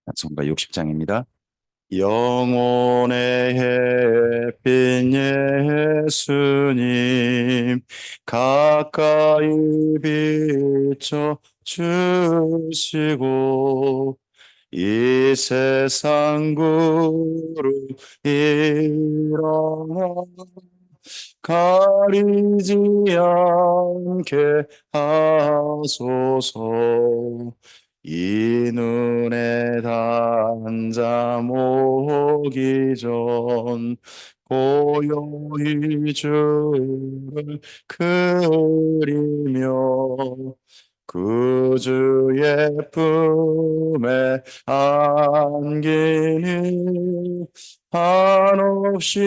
찬송가 60장입니다. 영혼의 햇빛 예수님 가까이 비춰 주시고 이 세상 구름 일어나 가리지 않게 하소서. 이 눈에 단잠 오기 전 고요히 주를 그리며 그 주의 품에 안기니 한없이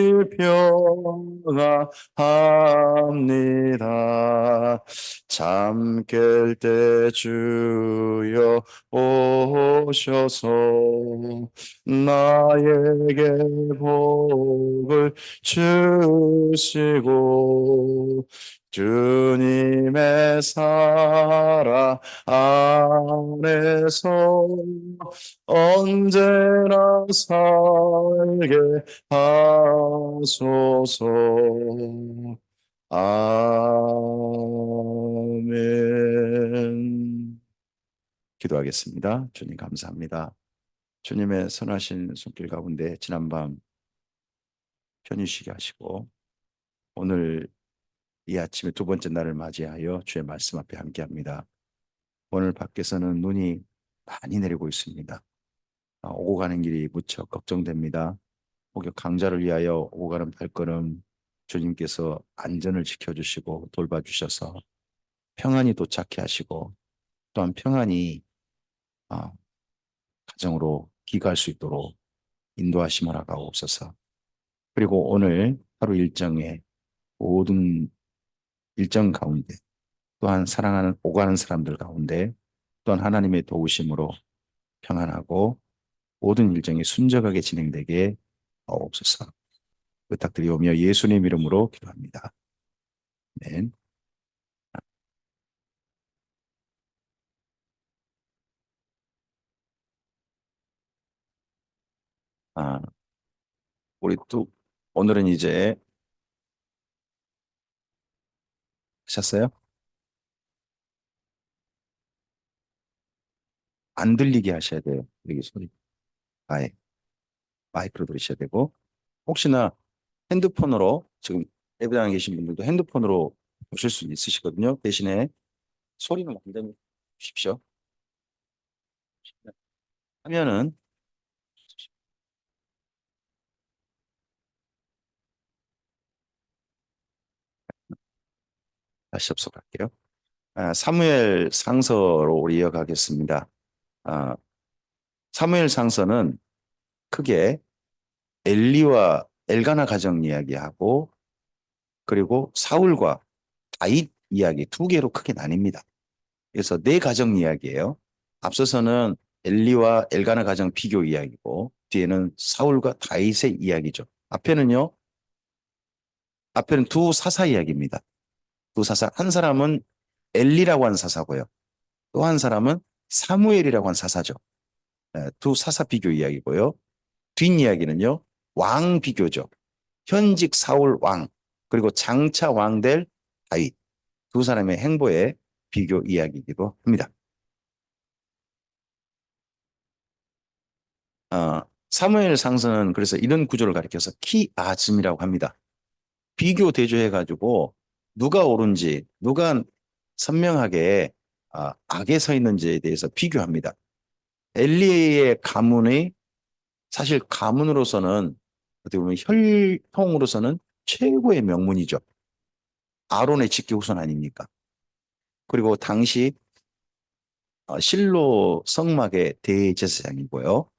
평안합니다. 잠 깰 때 주여 오셔서 나에게 복을 주시고 주님의 사랑 안에서 언제나 살게 하소서. 아멘. 기도하겠습니다. 주님 감사합니다. 주님의 선하신 손길 가운데 지난밤 편히 쉬게 하시고 오늘 이 아침에 두 번째 날을 맞이하여 주의 말씀 앞에 함께합니다. 오늘 밖에서는 눈이 많이 내리고 있습니다. 오고 가는 길이 무척 걱정됩니다. 혹여 강좌를 위하여 오고 가는 발걸음 주님께서 안전을 지켜주시고 돌봐주셔서 평안히 도착해 하시고 또한 평안히 아, 가정으로 귀가할 수 있도록 인도하심을 하옵소서. 그리고 오늘 하루 일정에 모든 일정 가운데 또한 사랑하는 오가는 사람들 가운데 또한 하나님의 도우심으로 평안하고 모든 일정이 순적하게 진행되게 하옵소서. 부탁드리오며 예수님 이름으로 기도합니다. 네. 아, 우리 또 오늘은 이제 하셨어요? 안 들리게 하셔야 돼요. 여기 소리. 아예 마이크로 들으셔야 되고 혹시나 핸드폰으로 지금 예배당에 계신 분들도 핸드폰으로 보실 수 있으시거든요. 대신에 소리는 완전히 주십시오. 하면은 다시 접속할게요. 사무엘 상서로 우리 이어가겠습니다. 아, 사무엘 상서는 크게 엘리와 엘가나 가정 이야기하고 그리고 사울과 다윗 이야기 두 개로 크게 나뉩니다. 그래서 네 가정 이야기예요. 앞서서는 엘리와 엘가나 가정 비교 이야기고 뒤에는 사울과 다윗의 이야기죠. 앞에는 두 사사 이야기입니다. 두 사사. 한 사람은 엘리라고 하는 사사고요. 또 한 사람은 사무엘이라고 하는 사사죠. 두 사사 비교 이야기고요. 뒷이야기는요. 왕 비교죠. 현직 사울 왕 그리고 장차 왕 될 다윗 두 사람의 행보의 비교 이야기이기도 합니다. 사무엘 상서는 그래서 이런 구조를 가리켜서 키아즘이라고 합니다. 비교 대조해가지고 누가 옳은지 누가 선명하게 악에 서 있는지에 대해서 비교합니다. 엘리의 가문의 사실 가문으로서는 어떻게 보면 혈통으로서는 최고의 명문이죠. 아론의 직계 후손 아닙니까? 그리고 당시 실로 성막의 대제사장이고요.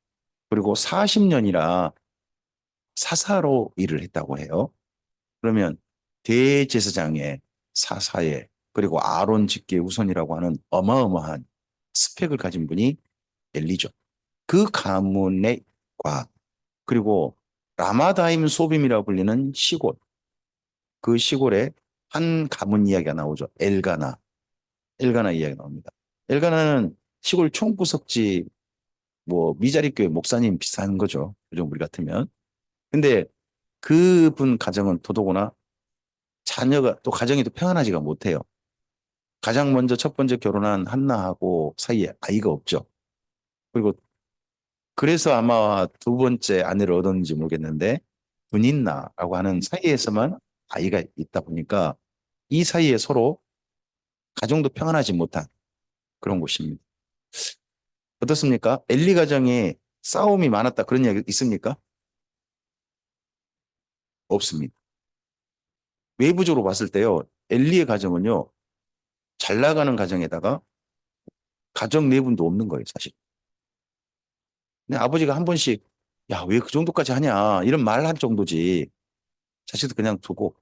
그리고 40년이나 사사로 일을 했다고 해요. 그러면 대제사장의 사사에 그리고 아론 직계 후손이라고 하는 어마어마한 스펙을 가진 분이 엘리죠. 그 가문의 과 그리고 라마다임 소빔이라고 불리는 시골 그 시골에 한 가문 이야기가 나오죠. 엘가나 이야기가 나옵니다. 엘가나는 시골 총구석지 뭐 미자립 교회 목사님 비슷한 거죠. 요즘 우리 같으면. 근데 그분 가정은 더더구나 자녀가 또 가정이 또 평안하지가 못해요. 가장 먼저 첫 번째 결혼한 한나하고 사이에 아이가 없죠. 그리고 그래서 아마 두 번째 아내를 얻었는지 모르겠는데 분인나라고 하는 사이에서만 아이가 있다 보니까 이 사이에 서로 가정도 평안하지 못한 그런 곳입니다. 어떻습니까? 엘리 가정에 싸움이 많았다 그런 이야기 있습니까? 없습니다. 외부적으로 봤을 때요. 엘리의 가정은요. 잘 나가는 가정에다가 가정 내분도 없는 거예요, 사실. 근데 아버지가 한 번씩 야, 왜 그 정도까지 하냐 이런 말 한 정도지 자식도 그냥 두고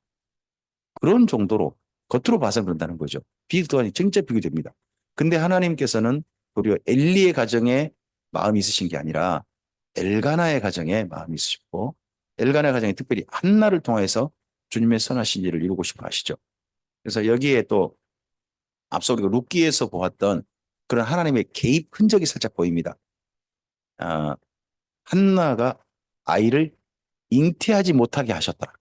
그런 정도로 겉으로 봐서 그런다는 거죠. 비교가 진짜 비교됩니다. 근데 하나님께서는 도리어 엘리의 가정에 마음이 있으신 게 아니라 엘가나의 가정에 마음이 있으시고 엘가나의 가정에 특별히 한나를 통해서 주님의 선하신 일을 이루고 싶어 하시죠. 그래서 여기에 또 앞서 우리가 룻기에서 보았던 그런 하나님의 개입 흔적이 살짝 보입니다. 아, 한나가 아이를 잉태하지 못하게 하셨다.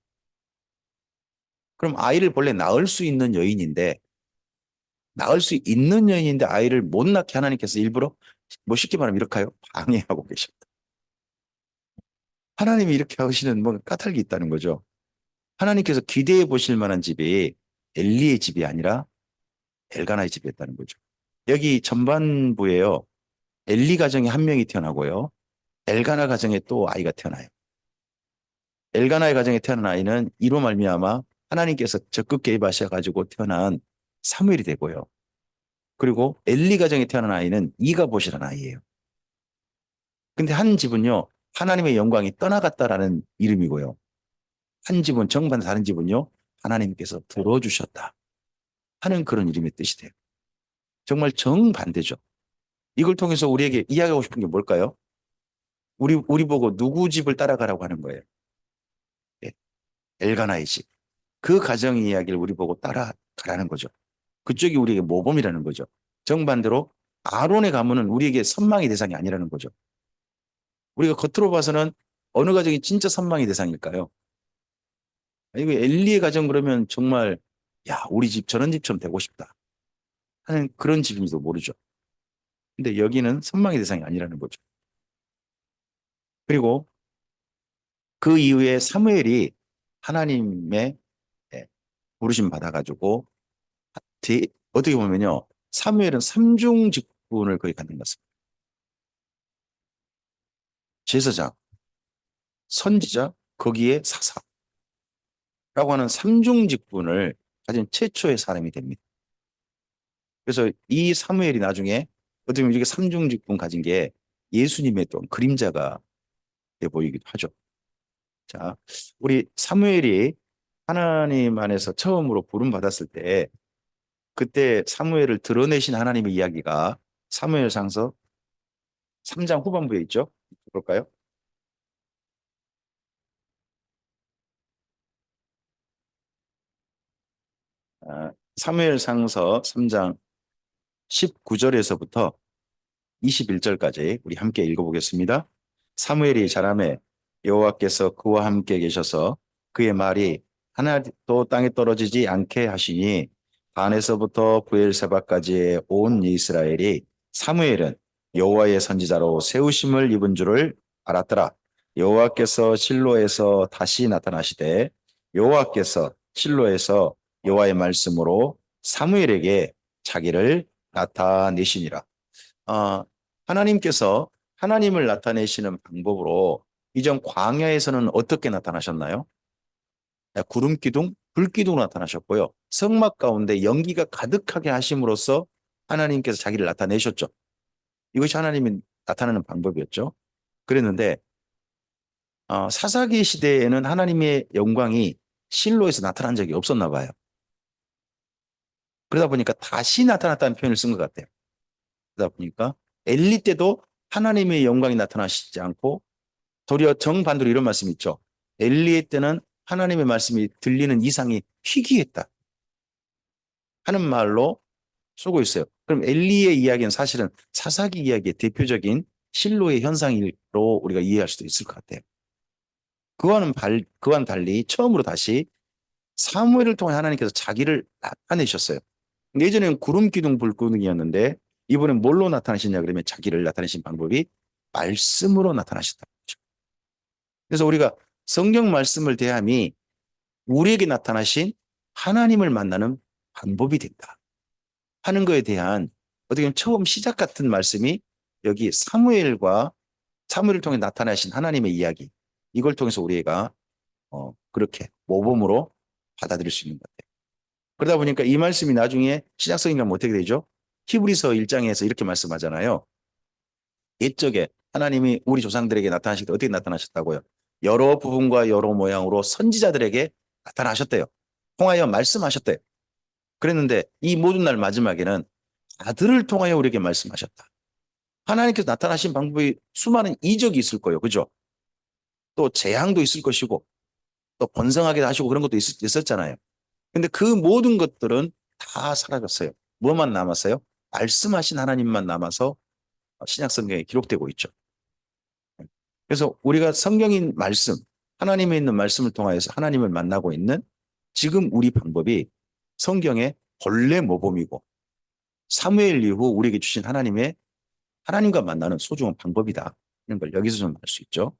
그럼 아이를 본래 낳을 수 있는 여인인데 낳을 수 있는 여인인데 아이를 못 낳게 하나님께서 일부러 뭐 쉽게 말하면 이렇게 하요 방해하고 계셨다. 하나님이 이렇게 하시는 뭔가 까닭이 있다는 거죠. 하나님께서 기대해 보실 만한 집이 엘리의 집이 아니라 엘가나의 집이었다는 거죠. 여기 전반부에요. 엘리 가정에 한 명이 태어나고요. 엘가나 가정에 또 아이가 태어나요. 엘가나의 가정에 태어난 아이는 이로 말미암아 하나님께서 적극 개입하셔 가지고 태어난 사무엘이 되고요. 그리고 엘리 가정에 태어난 아이는 이가봇이라는 아이예요. 근데 한 집은요. 하나님의 영광이 떠나갔다라는 이름이고요. 한 집은 정반 다른 집은요. 하나님께서 들어주셨다 하는 그런 이름의 뜻이 돼요. 정말 정반대죠. 이걸 통해서 우리에게 이야기하고 싶은 게 뭘까요? 우리 보고 누구 집을 따라가라고 하는 거예요. 예, 엘가나의 집. 그 가정의 이야기를 우리 보고 따라가라는 거죠. 그쪽이 우리에게 모범이라는 거죠. 정반대로 아론의 가문은 우리에게 선망의 대상이 아니라는 거죠. 우리가 겉으로 봐서는 어느 가정이 진짜 선망의 대상일까요? 이거 엘리의 가정 그러면 정말 야, 우리 집 저런 집처럼 되고 싶다 하는 그런 집인지도 모르죠. 근데 여기는 선망의 대상이 아니라는 거죠. 그리고 그 이후에 사무엘이 하나님의 예, 부르심 받아가지고 어떻게 보면요. 사무엘은 삼중 직분을 거의 갖는 것 같습니다. 제사장, 선지자, 거기에 사사라고 하는 삼중 직분을 가진 최초의 사람이 됩니다. 그래서 이 사무엘이 나중에 어떻게 보면 이렇게 삼중 직분 가진 게 예수님의 또 그림자가 돼 보이기도 하죠. 자, 우리 사무엘이 하나님 안에서 처음으로 부름 받았을 때 그때 사무엘을 드러내신 하나님의 이야기가 사무엘상서 3장 후반부에 있죠. 볼까요? 사무엘상서 3장 19절에서부터 21절까지 우리 함께 읽어보겠습니다. 사무엘이 자라매 여호와께서 그와 함께 계셔서 그의 말이 하나도 땅에 떨어지지 않게 하시니 단에서부터 부엘세바까지의 온 이스라엘이 사무엘은 여호와의 선지자로 세우심을 입은 줄을 알았더라. 여호와께서 실로에서 다시 나타나시되 여호와께서 실로에서 여호와의 말씀으로 사무엘에게 자기를 나타내시니라. 아, 하나님께서 하나님을 나타내시는 방법으로 이전 광야에서는 어떻게 나타나셨나요? 구름 기둥, 불 기둥으로 나타나셨고요. 성막 가운데 연기가 가득하게 하심으로써 하나님께서 자기를 나타내셨죠. 이것이 하나님이 나타나는 방법이었죠. 그랬는데 사사기 시대에는 하나님의 영광이 실로에서 나타난 적이 없었나 봐요. 그러다 보니까 다시 나타났다는 표현을 쓴 것 같아요. 그러다 보니까 엘리 때도 하나님의 영광이 나타나시지 않고 도리어 정반대로 이런 말씀이 있죠. 엘리의 때는 하나님의 말씀이 들리는 이상이 희귀했다 하는 말로 쓰고 있어요. 그럼 엘리의 이야기는 사실은 사사기 이야기의 대표적인 실로의 현상으로 우리가 이해할 수도 있을 것 같아요. 그와는 달리 처음으로 다시 사무엘을 통해 하나님께서 자기를 나타내셨어요. 예전에는 구름 기둥 불 기둥이었는데 이번엔 뭘로 나타나시냐 그러면 자기를 나타내신 방법이 말씀으로 나타나셨다. 그래서 우리가 성경 말씀을 대함이 우리에게 나타나신 하나님을 만나는 방법이 된다 하는 거에 대한 어떻게 보면 처음 시작 같은 말씀이 여기 사무엘을 통해 나타나신 하나님의 이야기 이걸 통해서 우리가 그렇게 모범으로 받아들일 수 있는 것 같아요. 그러다 보니까 이 말씀이 나중에 신약성경 가면 어떻게 되죠? 히브리서 1장에서 이렇게 말씀하잖아요. 옛적에 하나님이 우리 조상들에게 나타나실 때 어떻게 나타나셨다고요? 여러 부분과 여러 모양으로 선지자들에게 나타나셨대요. 통하여 말씀하셨대요. 그랬는데 이 모든 날 마지막에는 아들을 통하여 우리에게 말씀하셨다. 하나님께서 나타나신 방법이 수많은 이적이 있을 거예요. 그죠? 또 재앙도 있을 것이고 또 번성하게 하시고 그런 것도 있었잖아요. 근데 그 모든 것들은 다 사라졌어요. 뭐만 남았어요? 말씀하신 하나님만 남아서 신약 성경에 기록되고 있죠. 그래서 우리가 성경인 말씀, 하나님에 있는 말씀을 통하여서 하나님을 만나고 있는 지금 우리 방법이 성경의 본래 모범이고 사무엘 이후 우리에게 주신 하나님과 만나는 소중한 방법이다. 이런 걸 여기서 좀 알 수 있죠.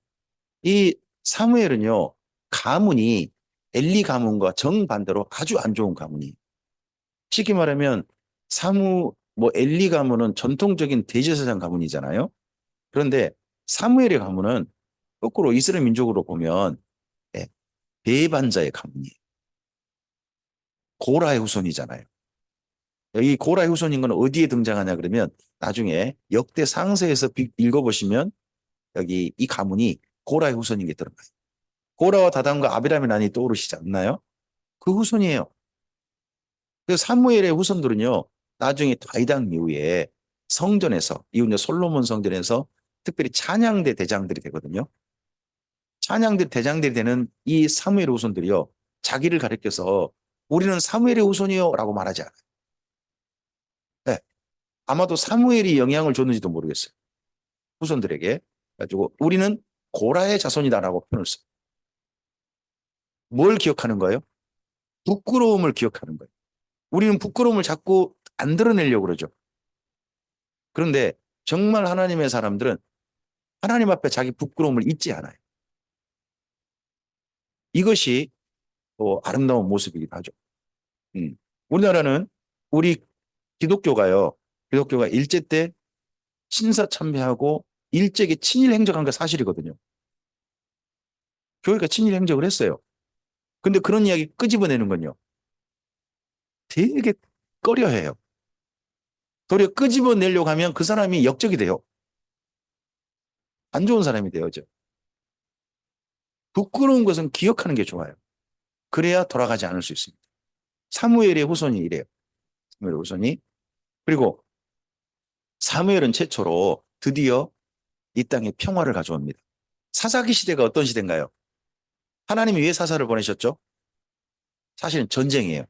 이 사무엘은요, 가문이 엘리 가문과 정반대로 아주 안 좋은 가문이. 쉽게 말하면 엘리 가문은 전통적인 대제사장 가문이잖아요. 그런데 사무엘의 가문은 거꾸로 이스라엘 민족으로 보면 예, 배반자의 가문이에요. 고라의 후손이잖아요. 이 고라의 후손인 건 어디에 등장하냐 그러면 나중에 역대 상세에서 읽어보시면 여기 이 가문이 고라의 후손인 게 드러나요. 고라와 다단과 아비람의 난이 떠오르시지 않나요? 그 후손이에요. 그래서 사무엘의 후손들은요, 나중에 다윗왕 이후에 성전에서, 이후 솔로몬 성전에서 특별히 찬양대 대장들이 되거든요. 찬양대 대장들이 되는 이 사무엘의 후손들이요, 자기를 가리켜서 우리는 사무엘의 후손이요 라고 말하지 않아요. 네, 아마도 사무엘이 영향을 줬는지도 모르겠어요. 후손들에게. 가지고 우리는 고라의 자손이다라고 표현을 써요. 뭘 기억하는 거예요? 부끄러움을 기억하는 거예요. 우리는 부끄러움을 자꾸 안 드러내려고 그러죠. 그런데 정말 하나님의 사람들은 하나님 앞에 자기 부끄러움을 잊지 않아요. 이것이 아름다운 모습이기도 하죠. 우리나라는 우리 기독교가 일제 때 신사참배하고 일제에게 친일 행적한 게 사실이거든요. 교회가 친일 행적을 했어요. 근데 그런 이야기 끄집어내는 건요. 되게 꺼려해요. 도리어 끄집어내려고 하면 그 사람이 역적이 돼요. 안 좋은 사람이 되어죠. 부끄러운 것은 기억하는 게 좋아요. 그래야 돌아가지 않을 수 있습니다. 사무엘의 후손이 이래요. 사무엘의 후손이. 그리고 사무엘은 최초로 드디어 이 땅에 평화를 가져옵니다. 사사기 시대가 어떤 시대인가요? 하나님이 왜 사사를 보내셨죠? 사실은 전쟁이에요.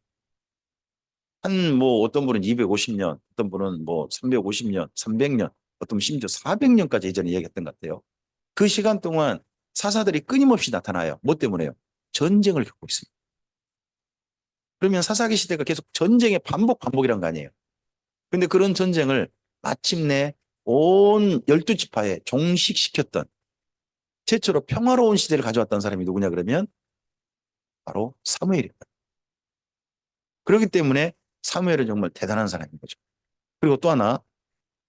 어떤 분은 250년, 어떤 분은 350년, 300년, 어떤 분은 심지어 400년까지 예전에 얘기했던 것 같아요. 그 시간 동안 사사들이 끊임없이 나타나요. 뭐 때문에요? 전쟁을 겪고 있습니다. 그러면 사사기 시대가 계속 전쟁의 반복이란 거 아니에요. 근데 그런 전쟁을 마침내 온 12지파에 종식시켰던 최초로 평화로운 시대를 가져왔던 사람이 누구냐 그러면 바로 사무엘입니다. 그렇기 때문에 사무엘은 정말 대단한 사람인 거죠. 그리고 또 하나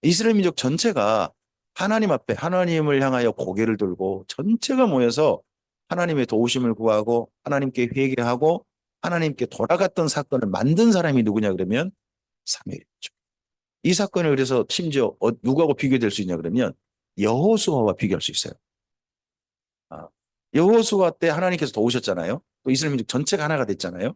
이스라엘 민족 전체가 하나님 앞에 하나님을 향하여 고개를 들고 전체가 모여서 하나님의 도우심을 구하고 하나님께 회개하고 하나님께 돌아갔던 사건을 만든 사람이 누구냐 그러면 사무엘이죠. 이 사건을 그래서 심지어 누구하고 비교될 수 있냐 그러면 여호수아와 비교할 수 있어요. 여호수아 때 하나님께서 도우셨잖아요. 또 이스라엘 민족 전체가 하나가 됐잖아요.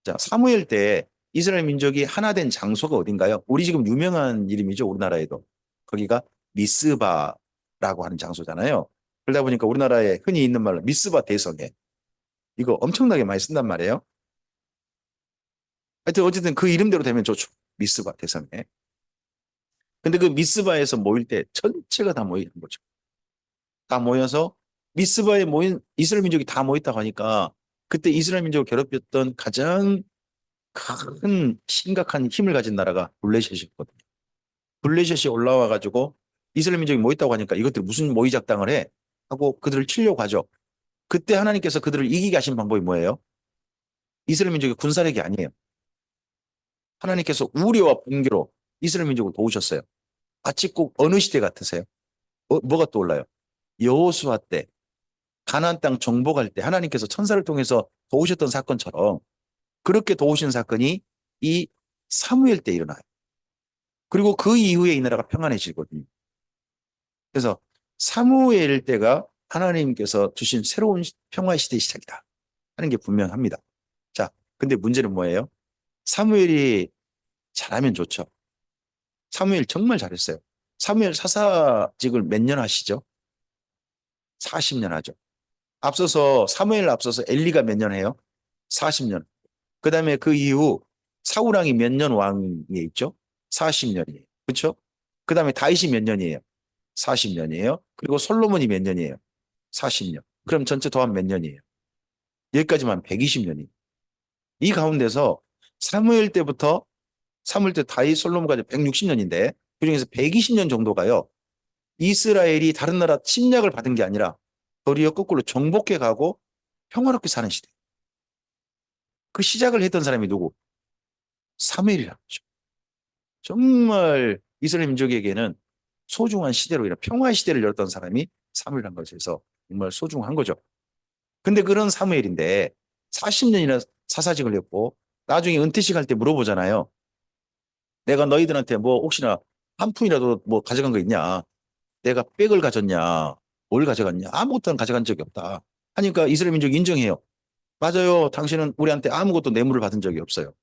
자, 사무엘 때 이스라엘 민족이 하나 된 장소가 어딘가요? 우리 지금 유명한 이름이죠. 우리나라에도. 거기가 미스바라고 하는 장소잖아요. 그러다 보니까 우리나라에 흔히 있는 말로 미스바 대성회. 이거 엄청나게 많이 쓴단 말이에요. 하여튼 어쨌든 그 이름대로 되면 좋죠. 미스바 대성회. 근데 그 미스바에서 모일 때 전체가 다 모이는 거죠. 다 모여서 미스바에 모인 이스라엘 민족이 다 모였다고 하니까 그때 이스라엘 민족을 괴롭혔던 가장 큰 심각한 힘을 가진 나라가 블레셋이었거든요. 블레셋이 올라와 가지고 이스라엘 민족이 모였다고 하니까 이것들이 무슨 모의 작당을 해 하고 그들을 치려고 하죠. 그때 하나님께서 그들을 이기게 하신 방법이 뭐예요? 이스라엘 민족의 군사력이 아니에요. 하나님께서 우려와 분개로 이스라엘 민족을 도우셨어요. 마치 꼭 어느 시대 같으세요? 뭐가 떠올라요? 여호수아 때 가나안 땅 정복할 때 하나님께서 천사를 통해서 도우셨던 사건처럼 그렇게 도우신 사건이 이 사무엘 때 일어나요. 그리고 그 이후에 이 나라가 평안해지거든요. 그래서 사무엘 때가 하나님께서 주신 새로운 평화 시대의 시작이다 하는 게 분명합니다. 자, 근데 문제는 뭐예요? 사무엘이 잘하면 좋죠. 사무엘 정말 잘했어요. 사무엘 사사직을 몇 년 하시죠? 40년 하죠. 사무엘 앞서서 엘리가 몇 년 해요? 40년. 그 다음에 그 이후 사울 왕이 몇 년 왕위에 있죠? 40년이에요. 그렇죠? 그 다음에 다윗이 몇 년이에요? 40년이에요. 그리고 솔로몬이 몇 년이에요? 40년. 그럼 전체 더하면 몇 년이에요? 여기까지만 120년이에요. 이 가운데서 사무엘 때부터 사무엘 때 다윗 솔로몬까지 160년인데 그중에서 120년 정도가요. 이스라엘이 다른 나라 침략을 받은 게 아니라 도리어 거꾸로 정복해 가고 평화롭게 사는 시대. 그 시작을 했던 사람이 누구? 사무엘이라고 하죠. 정말 이스라엘 민족에게는 소중한 시대로 이런 평화의 시대를 열었던 사람이 사무엘이라는 것에서 정말 소중한 거죠. 근데 그런 사무엘인데 40년이나 사사직을 했고 나중에 은퇴식 할 때 물어보잖아요. 내가 너희들한테 뭐 혹시나 한 푼이라도 뭐 가져간 거 있냐? 내가 백을 가졌냐? 뭘 가져갔냐? 아무것도 가져간 적이 없다. 하니까 이스라엘 민족이 인정해요. 맞아요. 당신은 우리한테 아무것도 뇌물을 받은 적이 없어요.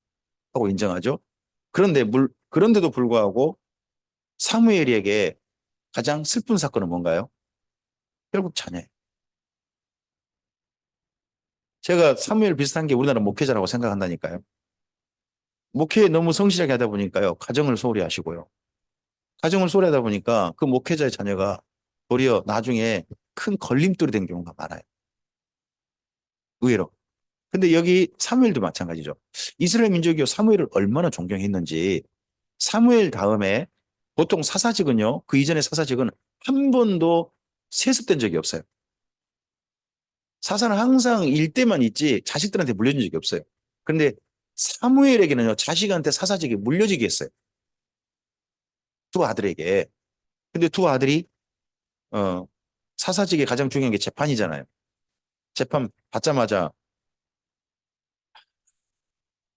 하고 인정하죠. 그런데도 불구하고 사무엘에게 가장 슬픈 사건은 뭔가요? 결국 자녀예요. 제가 사무엘 비슷한 게 우리나라 목회자라고 생각한다니까요. 목회에 너무 성실하게 하다 보니까요. 가정을 소홀히 하시고요. 가정을 소홀히 하다 보니까 그 목회자의 자녀가 도리어 나중에 큰 걸림돌이 된 경우가 많아요. 의외로. 근데 여기 사무엘도 마찬가지죠. 이스라엘 민족이 사무엘을 얼마나 존경했는지 사무엘 다음에 보통 사사직은요. 그 이전의 사사직은 한 번도 세습된 적이 없어요. 사사는 항상 일대만 있지 자식들한테 물려준 적이 없어요. 그런데 사무엘에게는요. 자식한테 사사직이 물려지게 했어요. 두 아들에게. 근데 두 아들이 어, 사사직의 가장 중요한 게 재판이잖아요. 재판 받자마자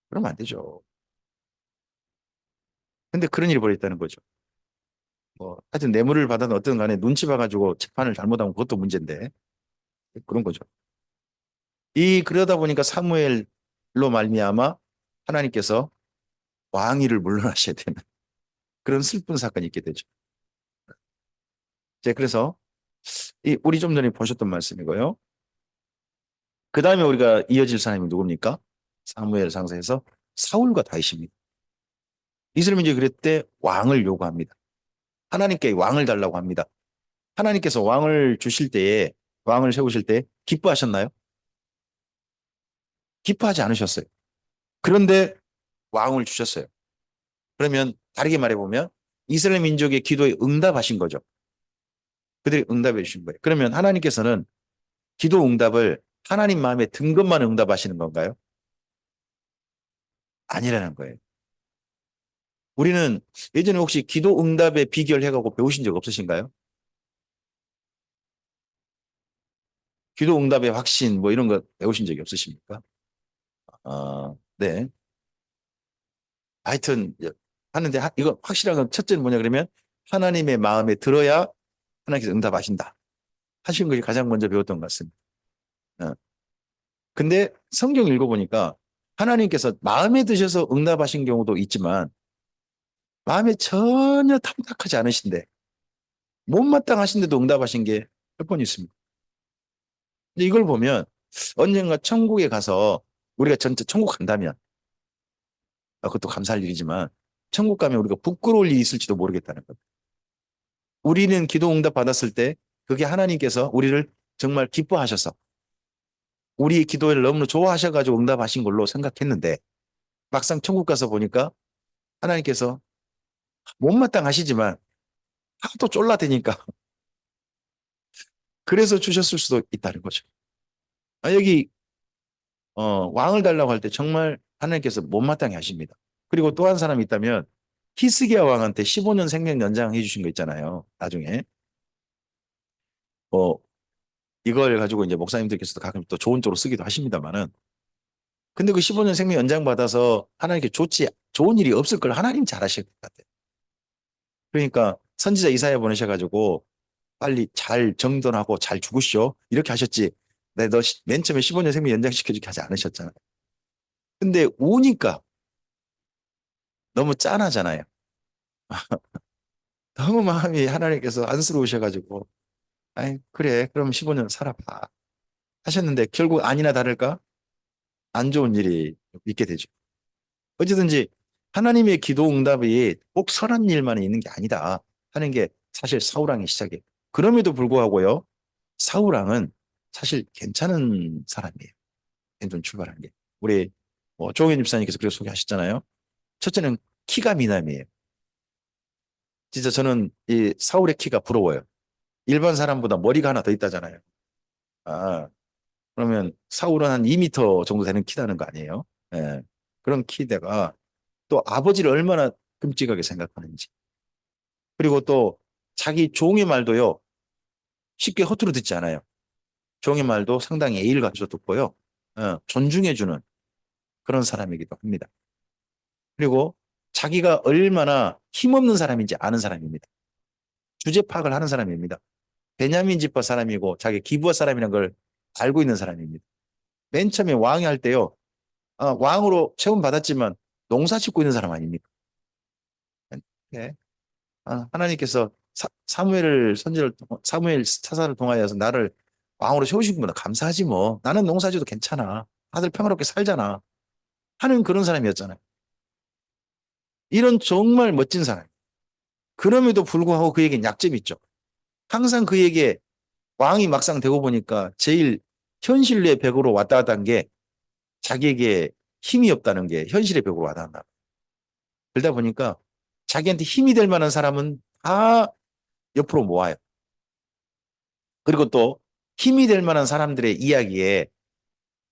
그러면 안 되죠. 근데 그런 일이 벌어졌다는 거죠. 뭐 하여튼 뇌물을 받아든 어떤 간에 눈치 봐가지고 재판을 잘못하면 그것도 문제인데 그런 거죠. 그러다 보니까 사무엘로 말미암아 하나님께서 왕위를 물러나셔야 되는 그런 슬픈 사건이 있게 되죠. 그래서 우리 좀 전에 보셨던 말씀이고요. 그 다음에 우리가 이어질 사람이 누굽니까? 사무엘 상서에서 사울과 다윗입니다. 이스라엘 민족이 그럴 때 왕을 요구합니다. 하나님께 왕을 달라고 합니다. 하나님께서 왕을 세우실 때 기뻐하셨나요? 기뻐하지 않으셨어요. 그런데 왕을 주셨어요. 그러면 다르게 말해보면 이스라엘 민족의 기도에 응답하신 거죠. 그들이 응답해 주신 거예요. 그러면 하나님께서는 기도 응답을 하나님 마음에 든 것만 응답하시는 건가요? 아니라는 거예요. 우리는 예전에 혹시 기도 응답의 비결 해가고 배우신 적 없으신가요? 기도 응답의 확신 뭐 이런 거 배우신 적이 없으십니까? 네. 하여튼 하는데 이거 확실한 건 첫째는 뭐냐 그러면 하나님의 마음에 들어야 하나님께서 응답하신다. 하신 것이 가장 먼저 배웠던 것 같습니다. 어. 근데 성경 읽어보니까 하나님께서 마음에 드셔서 응답하신 경우도 있지만 마음에 전혀 탐탁하지 않으신데 못마땅하신데도 응답하신 게 몇 번 있습니다. 근데 이걸 보면 언젠가 천국에 가서 우리가 전체 천국 간다면 그것도 감사할 일이지만 천국 가면 우리가 부끄러울 일이 있을지도 모르겠다는 겁니다. 우리는 기도 응답 받았을 때 그게 하나님께서 우리를 정말 기뻐하셔서 우리 기도를 너무 좋아하셔가지고 응답하신 걸로 생각했는데 막상 천국 가서 보니까 하나님께서 못마땅하시지만 하도 쫄라대니까 그래서 주셨을 수도 있다는 거죠. 여기 왕을 달라고 할 때 정말 하나님께서 못마땅해 하십니다. 그리고 또 한 사람이 있다면 히스기야 왕한테 15년 생명 연장해 주신 거 있잖아요. 나중에 뭐 이걸 가지고 이제 목사님들께서도 가끔 또 좋은 쪽으로 쓰기도 하십니다만은 근데 그 15년 생명 연장 받아서 하나님께 좋은 일이 없을 걸 하나님 잘 아실 것 같아요. 그러니까 선지자 이사야 보내셔가지고 빨리 잘 정돈하고 잘 죽으시오 이렇게 하셨지. 네, 너 맨 처음에 15년 생명 연장시켜주게 하지 않으셨잖아요. 근데 우니까 너무 짠하잖아요. 너무 마음이 하나님께서 안쓰러우셔가지고 아이 그래 그럼 15년 살아봐 하셨는데 결국 아니나 다를까 안 좋은 일이 있게 되죠. 어쨌든지 하나님의 기도 응답이 꼭 선한 일만 있는 게 아니다 하는 게 사실 사울왕의 시작이에요. 그럼에도 불구하고요. 사울왕은 사실 괜찮은 사람이에요. 좀 출발한 게. 우리 조홍현 집사님께서 그렇게 소개하셨잖아요. 첫째는 키가 미남이에요. 진짜 저는 이 사울의 키가 부러워요. 일반 사람보다 머리가 하나 더 있다잖아요. 아, 그러면 사울은 한 2미터 정도 되는 키라는 거 아니에요? 예. 그런 키대가 또 아버지를 얼마나 끔찍하게 생각하는지. 그리고 또 자기 종의 말도요. 쉽게 허투루 듣지 않아요. 종의 말도 상당히 예의를 갖춰 듣고요. 존중해주는 그런 사람이기도 합니다. 그리고 자기가 얼마나 힘없는 사람인지 아는 사람입니다. 주제 파악을 하는 사람입니다. 베냐민 지파 사람이고 자기 기부하 사람이라는 걸 알고 있는 사람입니다. 맨 처음에 왕이 할 때요. 왕으로 채움 받았지만 농사 짓고 있는 사람 아닙니까? 네. 하나님께서 사무엘 사사를 통하여서 나를 왕으로 세우시구나 감사하지 뭐. 나는 농사지도 괜찮아. 다들 평화롭게 살잖아. 하는 그런 사람이었잖아요. 이런 정말 멋진 사람. 그럼에도 불구하고 그에겐 약점이 있죠. 항상 그에게 왕이 막상 되고 보니까 제일 현실의 벽으로 왔다 갔다 한 게 자기에게 힘이 없다는 게 현실의 벽으로 왔다 갔다. 그러다 보니까 자기한테 힘이 될 만한 사람은 다 옆으로 모아요. 그리고 또 힘이 될 만한 사람들의 이야기에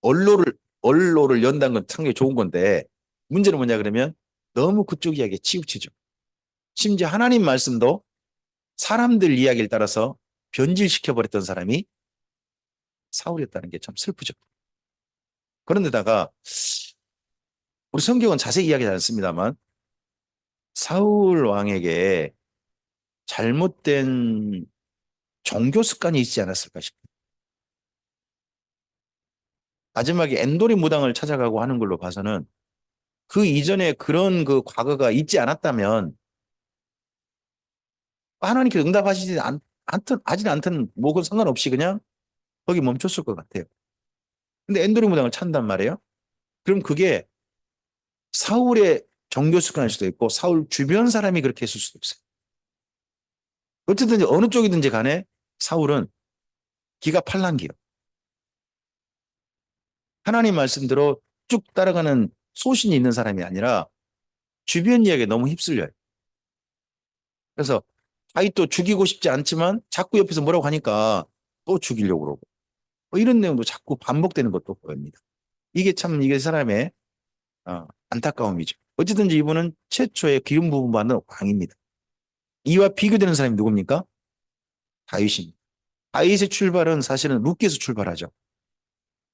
언로를 연다는 건 상당히 좋은 건데 문제는 뭐냐 그러면 너무 그쪽 이야기에 치우치죠. 심지어 하나님 말씀도 사람들 이야기를 따라서 변질시켜 버렸던 사람이 사울이었다는 게 참 슬프죠. 그런데다가 우리 성경은 자세히 이야기하지 않습니다만 사울 왕에게 잘못된 종교 습관이 있지 않았을까 싶어요. 마지막에 엔도리 무당을 찾아가고 하는 걸로 봐서는 그 이전에 그런 그 과거가 있지 않았다면 하나님께 응답하시지 하진 않든 뭐건 상관없이 그냥 거기 멈췄을 것 같아요. 근데 엔도리 무당을 찾는단 말이에요. 그럼 그게 사울의 종교 습관일 수도 있고 사울 주변 사람이 그렇게 했을 수도 있어요. 어쨌든 어느 쪽이든지 간에 사울은 기가 팔랑기요. 하나님 말씀대로 쭉 따라가는 소신이 있는 사람이 아니라 주변 이야기에 너무 휩쓸려요. 그래서 자기 또 죽이고 싶지 않지만 자꾸 옆에서 뭐라고 하니까 또 죽이려고 그러고 뭐 이런 내용도 자꾸 반복되는 것도 보입니다. 이게 참 이게 사람의 안타까움이죠. 어쨌든지 이분은 최초의 기름 부음 받는 왕입니다. 이와 비교되는 사람이 누굽니까? 다윗입니다. 다윗의 출발은 사실은 룻기에서 출발하죠.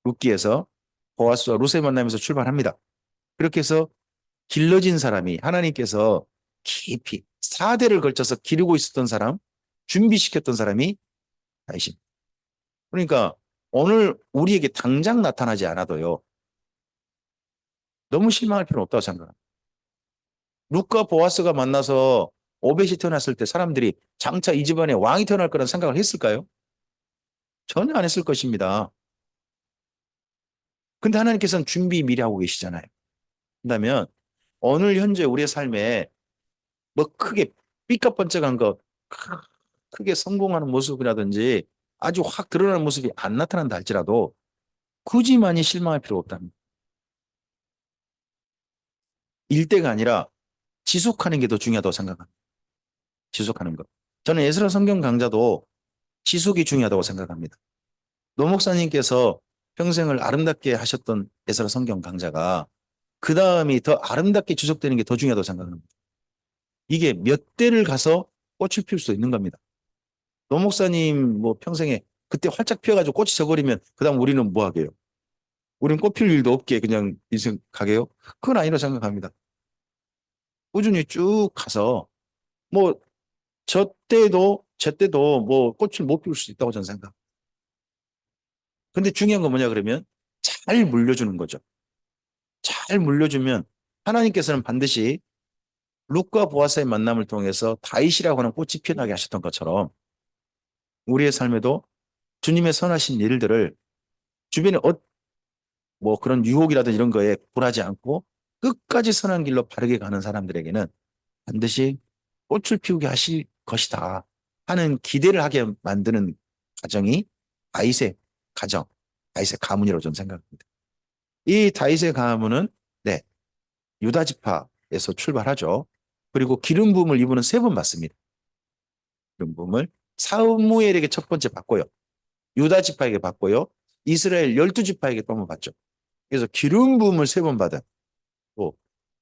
룻기에서 보아스와 룻을 만나면서 출발합니다. 그렇게 해서 길러진 사람이 하나님께서 깊이 4대를 걸쳐서 기르고 있었던 사람, 준비시켰던 사람이 다윗입니다. 그러니까 오늘 우리에게 당장 나타나지 않아도요. 너무 실망할 필요는 없다고 생각합니다. 룻과 보아스가 만나서 오벳이 태어났을 때 사람들이 장차 이 집안에 왕이 태어날 거라는 생각을 했을까요? 전혀 안 했을 것입니다. 근데 하나님께서는 준비 미리 하고 계시잖아요. 그렇다면 오늘 현재 우리의 삶에 뭐 크게 삐까번쩍한 거, 크게 성공하는 모습이라든지 아주 확 드러나는 모습이 안 나타난다 할지라도 굳이 많이 실망할 필요 없답니다. 일대가 아니라 지속하는 게 더 중요하다고 생각합니다. 지속하는 것. 저는 예스라 성경 강좌도 지속이 중요하다고 생각합니다. 노 목사님께서 평생을 아름답게 하셨던 예스라 성경 강좌가 그 다음이 더 아름답게 지속되는 게 더 중요하다고 생각합니다. 이게 몇 대를 가서 꽃을 피울 수 있는 겁니다. 노 목사님 뭐 평생에 그때 활짝 피어가지고 꽃이 져버리면 그 다음 우리는 뭐 하게요? 우리는 꽃 필 일도 없게 그냥 인생 가게요? 그건 아니라고 생각합니다. 꾸준히 쭉 가서 뭐 저 때도 제 때도 뭐 꽃을 못 피울 수 있다고 저는 생각. 근데 중요한 건 뭐냐 그러면 잘 물려주는 거죠. 잘 물려주면 하나님께서는 반드시 룻과 보아스의 만남을 통해서 다윗이라고 하는 꽃이 피어나게 하셨던 것처럼 우리의 삶에도 주님의 선하신 일들을 주변에 뭐 그런 유혹이라든 이런 거에 굴하지 않고 끝까지 선한 길로 바르게 가는 사람들에게는 반드시 꽃을 피우게 하실 것이다 하는 기대를 하게 만드는 가정이 다윗의 가정, 다윗의 가문이라고 저는 생각합니다. 이 다윗의 가문은 네, 유다 지파에서 출발하죠. 그리고 기름 부음을 이분은 세 번 받습니다. 기름 부음을 사무엘에게 첫 번째 받고요. 유다 지파에게 받고요. 이스라엘 12지파에게 또 한 번 받죠. 그래서 기름 부음을 세 번 받은 또